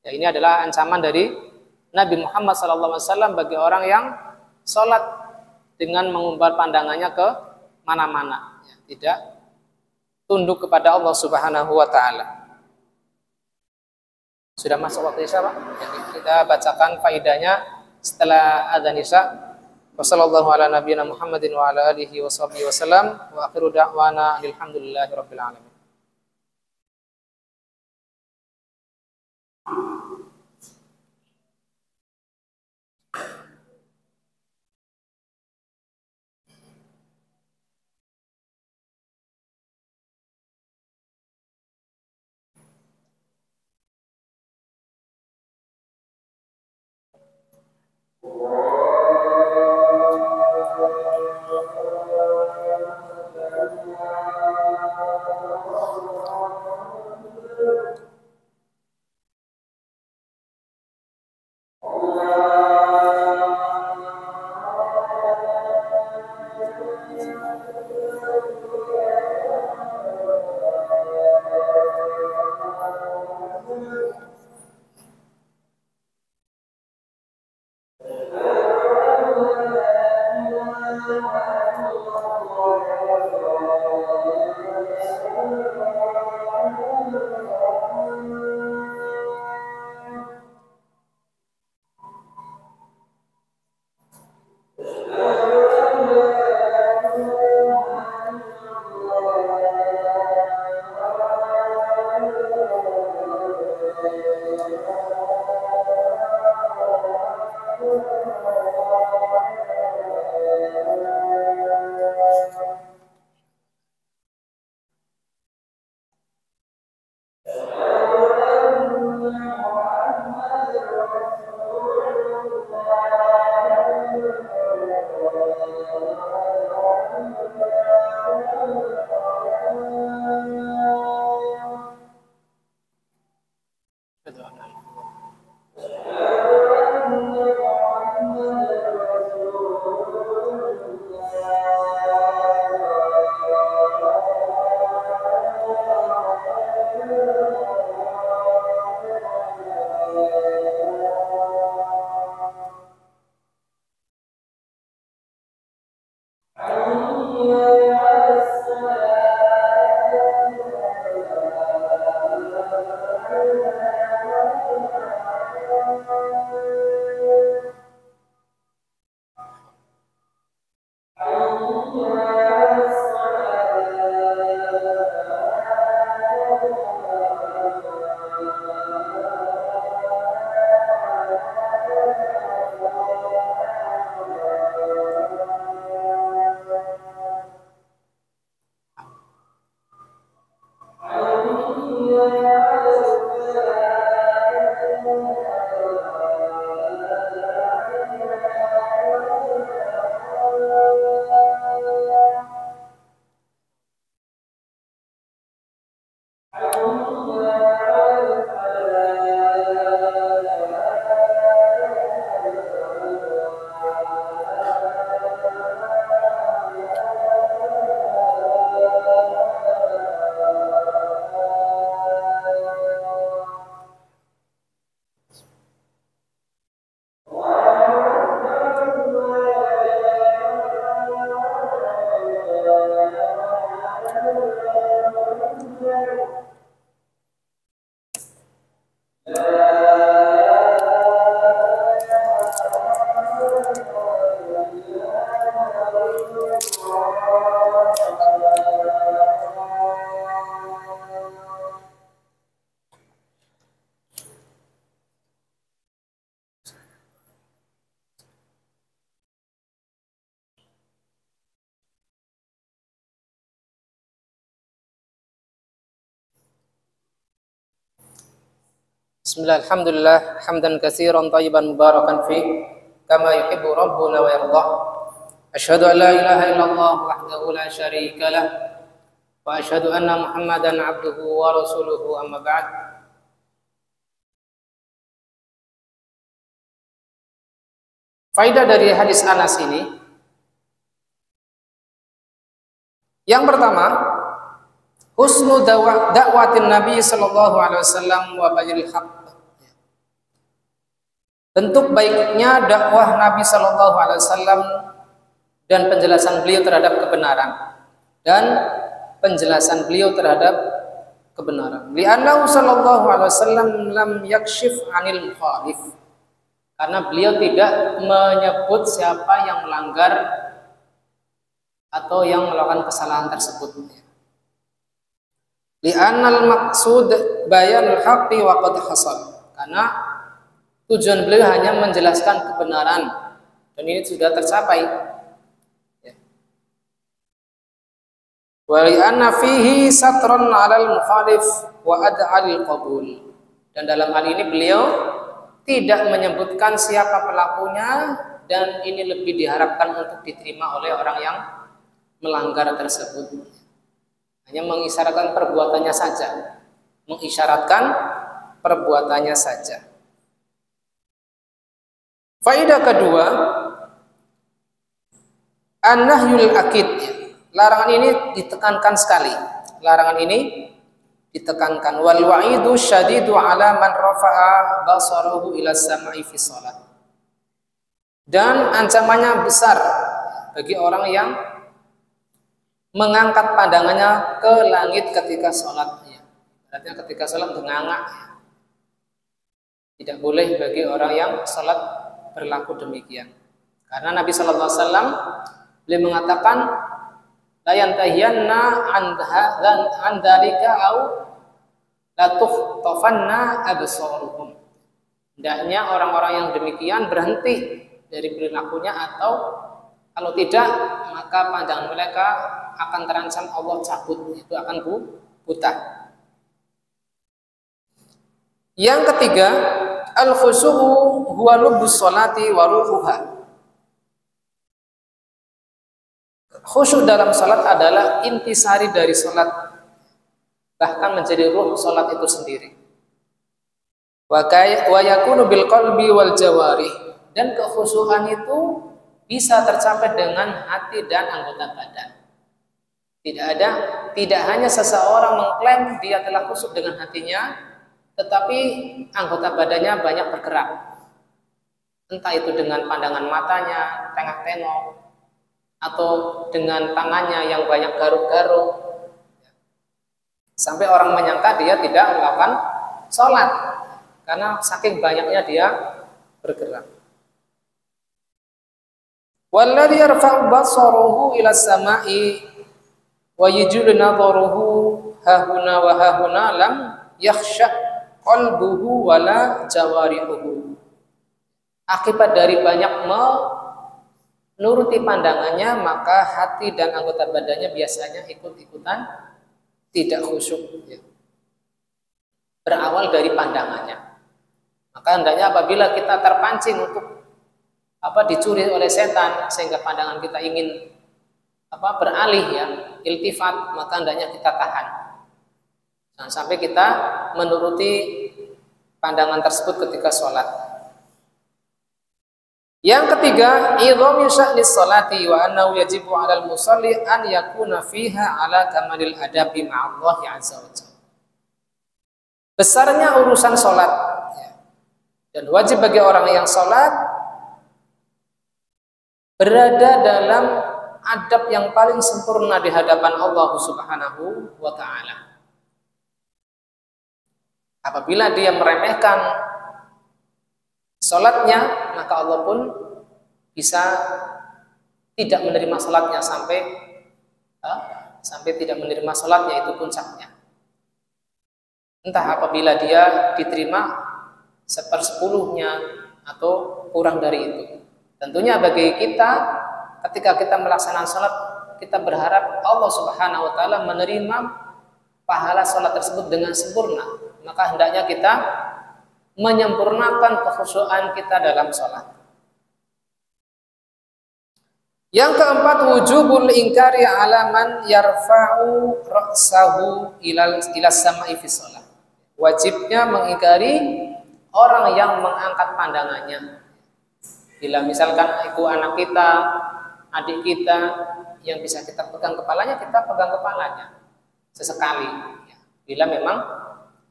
A: Ya, ini adalah ancaman dari Nabi Muhammad SAW bagi orang yang sholat dengan mengumbar pandangannya ke mana-mana, ya, tidak tunduk kepada Allah Subhanahu wa taala. Sudah masuk waktu Isya, Pak? Jadi kita bacakan faidahnya setelah adzan Isya. Wassallallahu ala nabiyyina Muhammadin wa ala alihi washabbihi wasallam wa akhiru da'wana alhamdulillahirabbil alamin. Bismillah, alhamdulillah, hamdan katsiran tayyiban mubarakan fi kama yuhibbu rabbuna wa yardah. Asyhadu an la ilaha illallah wahdahu la syarika lah wa asyhadu anna Muhammadan abduhu wa rasuluhu amma ba'd. Faidah dari hadis Anas ini, yang pertama, husnu dakwatin Nabi sallallahu alaihi wasallam wa bayanil haqq. Bentuk baiknya dakwah Nabi sallallahu alaihi wasallam dan penjelasan beliau terhadap kebenaran dan penjelasan beliau terhadap kebenaran. Li'annahu sallallahu alaihi wasallam lam yakshif 'anil mukhalif. Karena beliau tidak menyebut siapa yang melanggar atau yang melakukan kesalahan tersebut. Li'annal maqsud bayanul haqqi wa qad hasal. Karena tujuan beliau hanya menjelaskan kebenaran dan ini sudah tercapai. Wa li'anna fihi satran 'alal mukhalif wa ad'al qabul. Dan dalam hal ini beliau tidak menyebutkan siapa pelakunya dan ini lebih diharapkan untuk diterima oleh orang yang melanggar tersebut. Hanya mengisyaratkan perbuatannya saja. Mengisyaratkan perbuatannya saja. Faedah kedua, an-nahyul akid. Larangan ini ditekankan sekali. Larangan ini ditekankan. Wal wa'idu syadidu ala man rafa'a basarahu ila samai fi shalah. Dan ancamannya besar bagi orang yang mengangkat pandangannya ke langit ketika sholat. Artinya ketika sholat mengangkat. Tidak boleh bagi orang yang sholat berlaku demikian. Karena Nabi Sallallahu Alaihi Wasallam beliau mengatakan, la yantahiyanna an dzalika au la tukhtafanna absaruhum. Hendaknya orang-orang yang demikian berhenti dari perilakunya atau kalau tidak maka pandangan mereka akan terancam Allah cabut, itu akan buta. Yang ketiga, al-khusyu' huwa lubbus sholati wa ruhuha. Khusyuk dalam salat adalah intisari dari salat, bahkan menjadi ruh salat itu sendiri. Wa yakunu bil qalbi wal jawarih, dan kekhusyukan itu bisa tercapai dengan hati dan anggota badan. Tidak hanya seseorang mengklaim dia telah khusyuk dengan hatinya, tetapi anggota badannya banyak bergerak. Entah itu dengan pandangan matanya, tengok-tengok, atau dengan tangannya yang banyak garuk-garuk. Sampai orang menyangka dia tidak melakukan sholat, karena saking banyaknya dia bergerak. Walladhi yarfa'u basarahu ila samai wa yajulu nadharuhu hahuna wa hahuna lam yakhsha qalbuhu wala jawarihuhu. Akibat dari banyak menuruti pandangannya, maka hati dan anggota badannya biasanya ikut-ikutan tidak khusyuk. Berawal dari pandangannya. Maka hendaknya apabila kita terpancing untuk dicuri oleh setan sehingga pandangan kita ingin beralih iltifat, maka hendaknya kita tahan. Jangan sampai kita menuruti pandangan tersebut ketika sholat. Yang ketiga, idhamu sya'nis sholati wa annahu yajibu 'alal musalli an yakuna fiha 'ala kamalil adabi ma'allahi 'azza wa jalla. Besarnya urusan sholat dan wajib bagi orang yang sholat berada dalam adab yang paling sempurna di hadapan Allah Subhanahu wa ta'ala. Apabila dia meremehkan sholatnya, maka Allah pun bisa tidak menerima sholatnya sampai tidak menerima sholatnya, itu puncaknya. Entah apabila dia diterima 1/10 atau kurang dari itu. Tentunya bagi kita ketika kita melaksanakan sholat, kita berharap Allah Subhanahu wa ta'ala menerima pahala sholat tersebut dengan sempurna. Maka hendaknya kita menyempurnakan kekhusyuan kita dalam sholat. Yang keempat, wujubul ingkari ala man yarfa'u ra'sahu ila sama'i fi shalah. Wajibnya mengingkari orang yang mengangkat pandangannya. Bila misalkan itu anak kita, adik kita, yang bisa kita pegang kepalanya, kita pegang kepalanya sesekali. Bila memang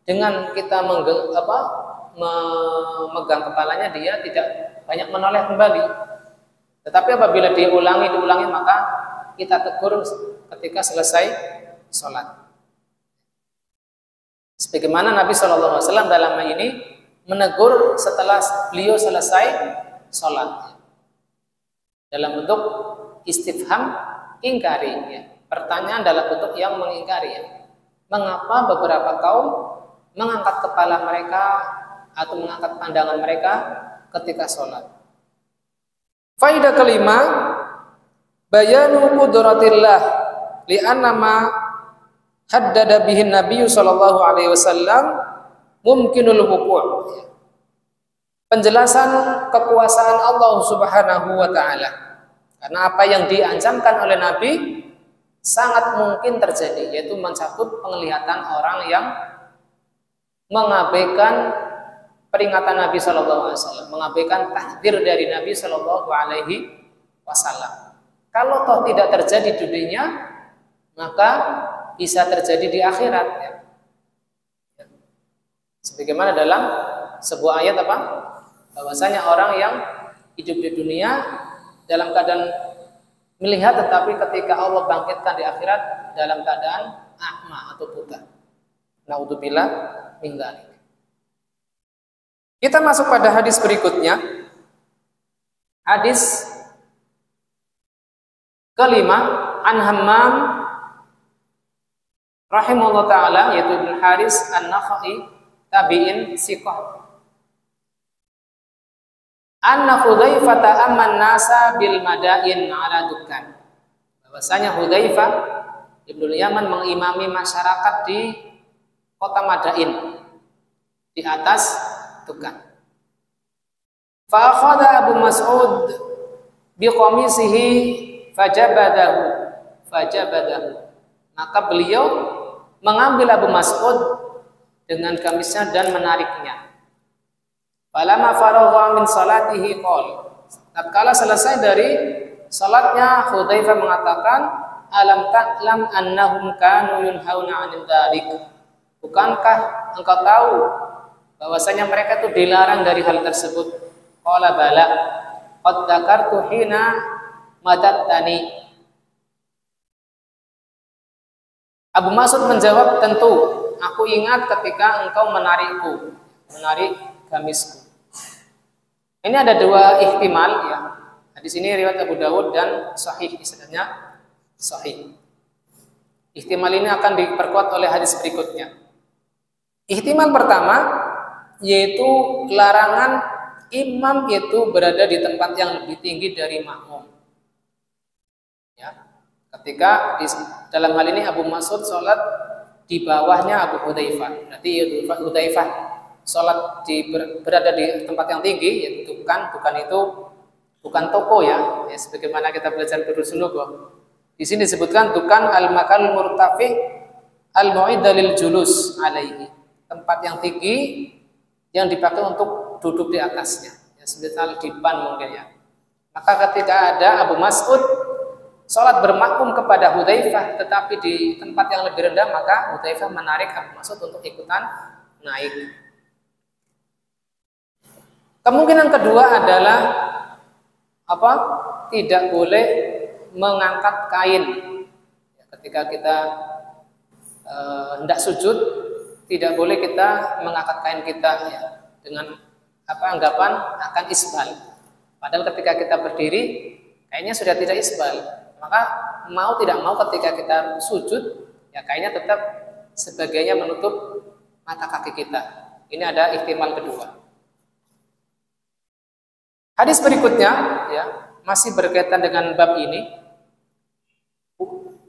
A: dengan kita memegang kepalanya, dia tidak banyak menoleh kembali. Tetapi apabila diulangi, maka kita tegur ketika selesai sholat. Sebagaimana Nabi SAW dalam hal ini menegur setelah beliau selesai sholat. Dalam bentuk istifham ingkari. Pertanyaan dalam bentuk yang mengingkari. Mengapa beberapa kaum mengangkat kepala mereka atau mengangkat pandangan mereka ketika sholat? Faidah kelima, bayanu qudratillah li'anna ma haddada bihin Nabi sallallahu alaihi wasallam mumkinul wuqu'. Penjelasan kekuasaan Allah Subhanahu wa taala. Karena apa yang diancamkan oleh Nabi sangat mungkin terjadi, yaitu mencakup penglihatan orang yang mengabaikan peringatan Nabi Shallallahu Alaihi Wasallam, mengabaikan tahdir dari Nabi Shallallahu Alaihi Wasallam. Kalau toh tidak terjadi di dunia, maka bisa terjadi di akhirat. Sebagaimana dalam sebuah ayat bahwasanya orang yang hidup di dunia dalam keadaan melihat, tetapi ketika Allah bangkitkan di akhirat dalam keadaan a'ma atau buta. Naudzubillah min dzalik. Kita masuk pada hadis berikutnya. Hadis kelima, an Hammam rahimahullah taala, yaitu Ibnu Haris An-Nakhai, tabi'in siqah. Anna Hudzaifah ta'amman nasa bil madain ala dukkan. Bahwasanya Hudzaifah Ibnu Yaman mengimami masyarakat di kota Madain di atas dukan. Fa akhadha Abu Mas'ud bi qamisihi fajabadahu. Maka beliau mengambil Abu Mas'ud dengan gamisnya dan menariknya. Falamma faragha min salatihi qala. Tatkala selesai dari salatnya, Hudzaifah mengatakan, alam ta'lam annahum kanu yunhauna 'anil dzalik. Bukankah engkau tahu bahwasanya mereka itu dilarang dari hal tersebut? Qala bala qad dzakartu hina madattani. Abu Mas'ud menjawab, tentu aku ingat ketika engkau menarik gamisku. Ini ada dua ihtimal ya. Hadis ini riwayat Abu Dawud dan sahih, isnadnya sahih. Ihtimal ini akan diperkuat oleh hadis berikutnya. Ihtimal pertama yaitu larangan imam itu berada di tempat yang lebih tinggi dari makmum. Ya, ketika dalam hal ini Abu Mas'ud sholat di bawahnya Abu Hudzaifah. Berarti Hudzaifah sholat berada di tempat yang tinggi, yaitu bukan itu bukan toko ya. Sebagaimana kita belajar Durusulugo. Di sini disebutkan dukan al-makal murtafi al-mu'iddalil julus alaihi. Tempat yang tinggi yang dipakai untuk duduk di atasnya, ya, semisal dipan mungkin ya. Maka ketika ada Abu Mas'ud sholat bermakmum kepada Hudzaifah, tetapi di tempat yang lebih rendah, maka Hudzaifah menarik Abu Mas'ud untuk ikutan naik. Kemungkinan kedua adalah tidak boleh mengangkat kain. Ketika kita hendak sujud, tidak boleh kita mengangkat kain kita ya, dengan anggapan akan isbal. Padahal ketika kita berdiri kainnya sudah tidak isbal. Maka mau tidak mau ketika kita sujud ya kainnya tetap sebagainya menutup mata kaki kita. Ini ada ihtimal kedua. Hadis berikutnya ya masih berkaitan dengan bab ini.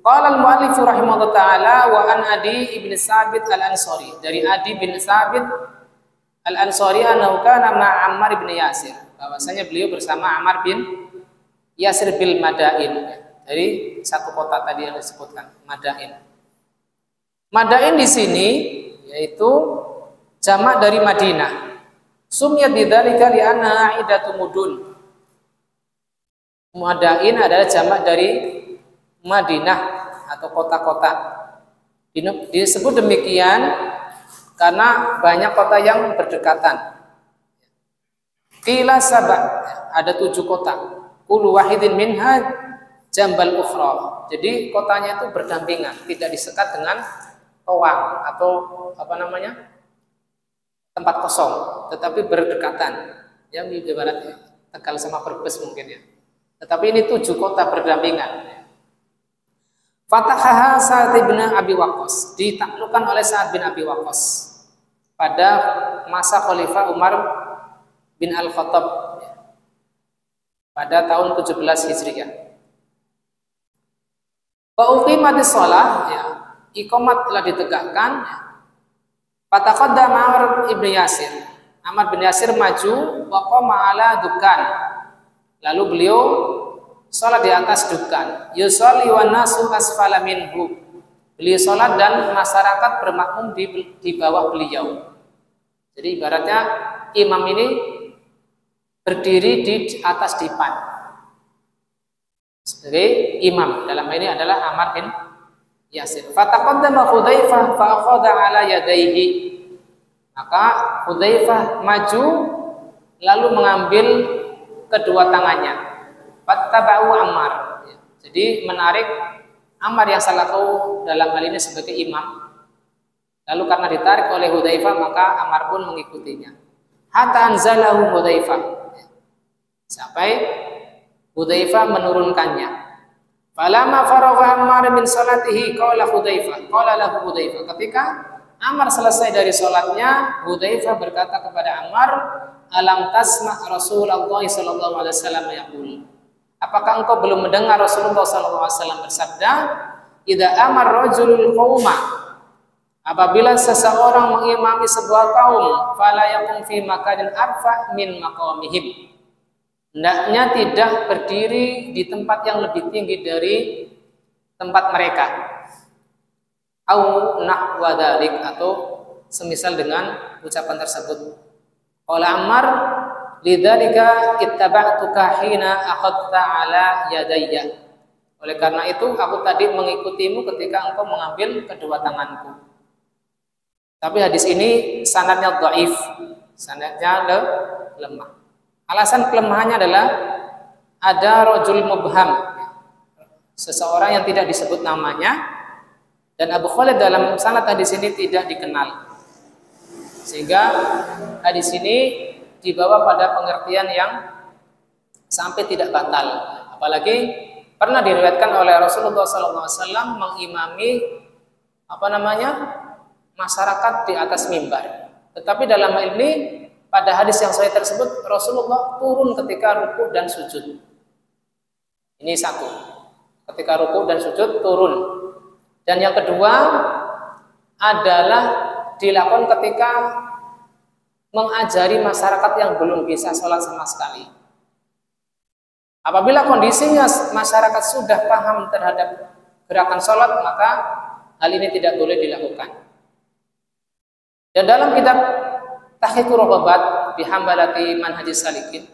A: Qala al-mu'allif rahimahullah ta'ala wa an Adi ibn Sabit al-Ansari. Dari Adi bin Sabit Al-Ansari annahu kana ma'a Ammar bin Yasir, bahwasanya beliau bersama Ammar bin Yasir bil Madain, dari satu kota tadi yang disebutkan Madain. Madain di sini yaitu jamak dari Madinah. Sumyat bidzalika li'annaha aidatu mudun. Madain adalah jamak dari Madinah atau kota-kota. Disebut demikian karena banyak kota yang berdekatan. Qila sab'a, ada 7 kota. Kullu wahidin minha jambal ukhra. Jadi kotanya itu berdampingan, tidak disekat dengan toang atau tempat kosong, tetapi berdekatan. Ya, ibaratnya Tegal sama Brebes mungkin ya. Tetapi ini 7 kota berdampingan. Fatahaha Sa'ad bin Abi Waqqas, ditaklukkan oleh Sa'ad bin Abi Waqqas pada masa Khalifah Umar bin Al-Khattab pada tahun 17 Hijriah. Wa uqimatis shalah, ya, iqamat telah ditegakkan. Fataqaddama Amr ibn Yasir, Amr bin Yasir maju, wa qama ala dukan, lalu beliau sholat di atas dukan. Yusolli wan nasu asfala minhu, beliau sholat dan masyarakat bermakmum di bawah beliau. Jadi ibaratnya imam ini berdiri di atas dipan sebagai imam. Dalam ini adalah Ammar bin Yasir. Fataqaddama Hudzaifah fa akhadha ala yadayhi, maka Hudzaifah maju lalu mengambil kedua tangannya. Fattaba'u Ammar, jadi menarik Ammar yang salatu dalam hal ini sebagai imam. Lalu karena ditarik oleh Hudzaifah maka Ammar pun mengikutinya. Hatta anzalahu Hudzaifah, sampai Hudzaifah menurunkannya. Falamma faragha Ammar min salatihi qala lahu Hudzaifah, ketika Ammar selesai dari salatnya, Hudzaifah berkata kepada Ammar, alam tasma' Rasulullah sallallahu alaihi wasallam yaqul, apakah engkau belum mendengar Rasulullah sallallahu alaihi wasallam bersabda, idza amar rajulul qauma, apabila seseorang mengimami sebuah kaum, fala yaqum fi makanin arfa min maqamihim, hendaknya tidak berdiri di tempat yang lebih tinggi dari tempat mereka. Au nahwa dzalik, atau semisal dengan ucapan tersebut. Qala Ammar, lidzalika ittaba'tuka hina akhadta ala yadayya, oleh karena itu aku tadi mengikutimu ketika engkau mengambil kedua tanganku. Tapi hadis ini sanadnya dhaif, sanadnya lemah. Alasan kelemahannya adalah ada rajul mubham, seseorang yang tidak disebut namanya, dan Abu Khalid dalam sanad hadis ini tidak dikenal, sehingga hadis ini dibawa pada pengertian yang sampai tidak batal. Apalagi pernah diriwayatkan oleh Rasulullah SAW mengimami masyarakat di atas mimbar. Tetapi dalam hal ini pada hadis yang sahih tersebut Rasulullah turun ketika ruku dan sujud. Ini satu, ketika ruku dan sujud turun. Dan yang kedua adalah dilakukan ketika mengajari masyarakat yang belum bisa sholat sama sekali. Apabila kondisinya masyarakat sudah paham terhadap gerakan sholat, maka hal ini tidak boleh dilakukan. Dan dalam kitab Tahqiqur Raghabat bi Hambalati Manhajis Salikin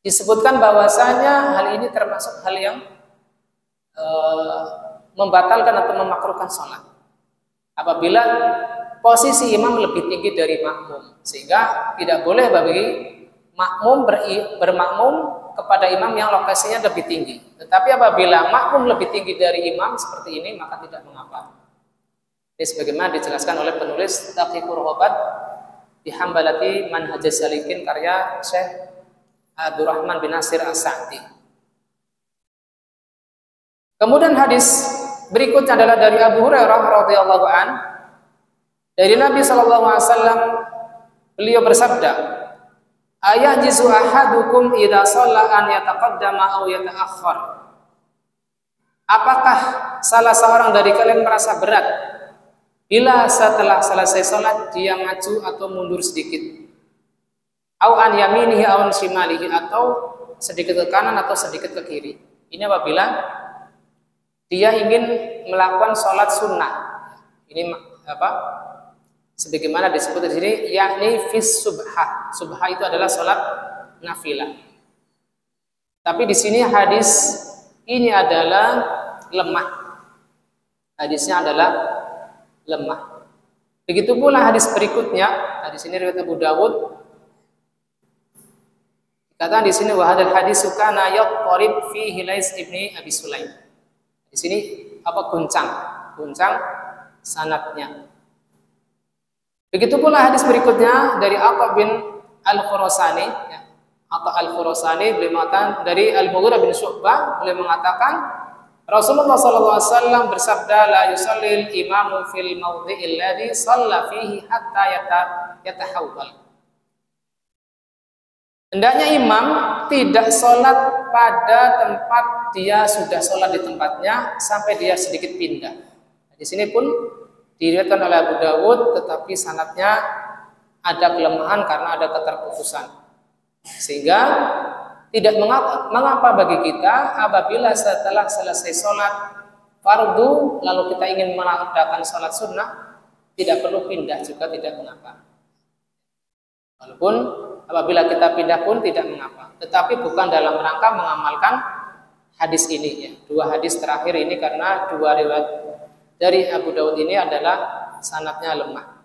A: disebutkan bahwasanya hal ini termasuk hal yang membatalkan atau memakruhkan sholat apabila posisi imam lebih tinggi dari makmum, sehingga tidak boleh bagi makmum bermakmum kepada imam yang lokasinya lebih tinggi. Tetapi apabila makmum lebih tinggi dari imam seperti ini, maka tidak mengapa. Ini sebagaimana dijelaskan oleh penulis Tahqiqur Raghabat bi Hambalati Manhajis Salikin karya Syekh Abdurrahman bin Nasir As-Sa'di. Kemudian hadis berikutnya adalah dari Abu Hurairah radhiyallahu an, dari Nabi sallallahu alaihi wasallam, beliau bersabda, ayajizu ahadukum idza shalla an yataqaddama aw yata'akhkhar, apakah salah seorang dari kalian merasa berat Bila setelah selesai sholat dia maju atau mundur sedikit, au an yaminihi au an shimalihi, atau sedikit ke kanan atau sedikit ke kiri. Ini apabila dia ingin melakukan sholat sunnah. Ini apa? Sebagaimana disebut di sini, yakni fis subha. Subha itu adalah sholat nafilah. Tapi di sini hadis ini adalah lemah. Hadisnya adalah lemah. Begitu pula hadis berikutnya, hadis ini riwayat Abu Dawud. Kata di sini wa hadzal hadis kana yaqrib fihi Lais ibni Abi Sulaim. Di sini apa guncang sanadnya. Begitu pula hadis berikutnya dari Atha bin Al-Khurasani, ya. Atha Al-Khurasani beliau mengatakan dari Al-Mughirah bin Syu'bah, beliau mengatakan Rasulullah sallallahu alaihi wasallam bersabda, la yusallil imamu fil mawdhi'il ladzi shalla fihi hatta yatahawwal. Hendaknya imam tidak sholat pada tempat dia sudah sholat di tempatnya sampai dia sedikit pindah. Di sini pun diriwayatkan oleh Abu Dawud, tetapi sanadnya ada kelemahan karena ada keterputusan. Sehingga tidak mengapa bagi kita apabila setelah selesai sholat fardu lalu kita ingin melakukan sholat sunnah, tidak perlu pindah juga tidak mengapa. Walaupun apabila kita pindah pun tidak mengapa, tetapi bukan dalam rangka mengamalkan hadis ini, ya. Dua hadis terakhir ini karena dua riwayat dari Abu Dawud ini adalah sanadnya lemah.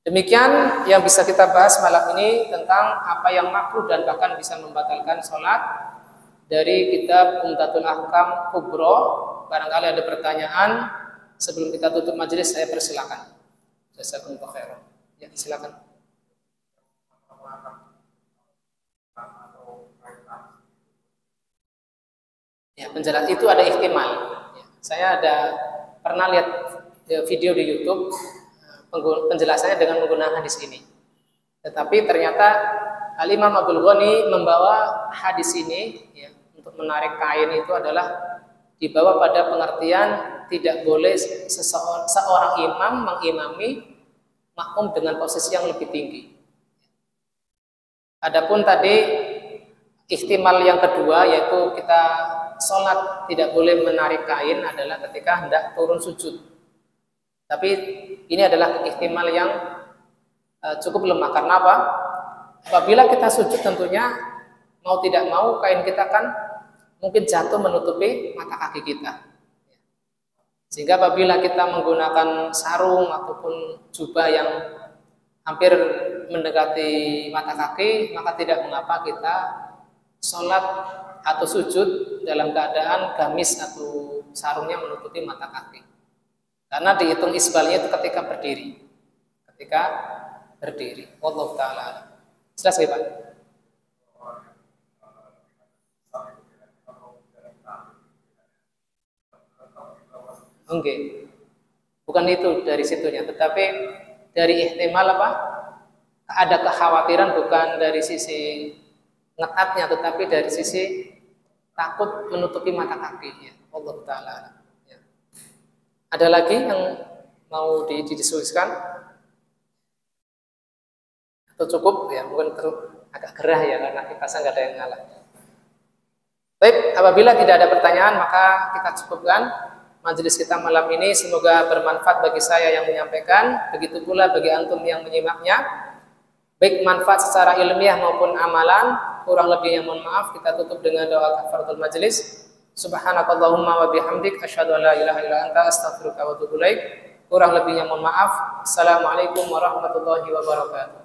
A: Demikian yang bisa kita bahas malam ini tentang apa yang makruh dan bahkan bisa membatalkan sholat dari kitab Umdatul Ahkam Kubro. Barangkali ada pertanyaan sebelum kita tutup majelis, saya persilakan. Jazakumullah khairan. Ya, silakan. Ya, penjelasan itu ada ihtimal. Ya, saya ada pernah lihat video di YouTube penjelasannya dengan menggunakan hadis ini. Tetapi ternyata Al-Imam Abdul Ghani membawa hadis ini, ya, untuk menarik kain itu adalah dibawa pada pengertian tidak boleh seorang imam mengimami makmum dengan posisi yang lebih tinggi. Adapun tadi ihtimal yang kedua yaitu kita sholat tidak boleh menarik kain adalah ketika hendak turun sujud. Tapi ini adalah ihtimal yang cukup lemah. Karena apa? Apabila kita sujud tentunya mau tidak mau kain kita kan mungkin jatuh menutupi mata kaki kita. Sehingga apabila kita menggunakan sarung ataupun jubah yang hampir mendekati mata kaki, maka tidak mengapa kita sholat atau sujud dalam keadaan gamis atau sarungnya menutupi mata kaki. Karena dihitung isbalnya itu ketika berdiri. Wallahu ta'ala. Jelas ya Pak? Oke. Bukan itu dari situnya, tetapi dari ihtimal apa? Ada kekhawatiran bukan dari sisi ngetatnya, tetapi dari sisi takut menutupi mata kaki. Ya. Allah Ta'ala. Ya. Ada lagi yang mau didiskusikan? Atau cukup? Ya, mungkin agak gerah ya karena kipasan nggak ada yang ngalah. Baik, apabila tidak ada pertanyaan maka kita cukupkan majelis kita malam ini. Semoga bermanfaat bagi saya yang menyampaikan, begitu pula bagi antum yang menyimaknya. Baik manfaat secara ilmiah maupun amalan. Kurang lebihnya mohon maaf. Kita tutup dengan doa kafaratul majelis. Subhanakallahumma wa bihamdik asyhadu an la ilaha illa anta astaghfiruka wa atubu ilaik. Kurang lebihnya mohon maaf. Assalamualaikum warahmatullahi wabarakatuh.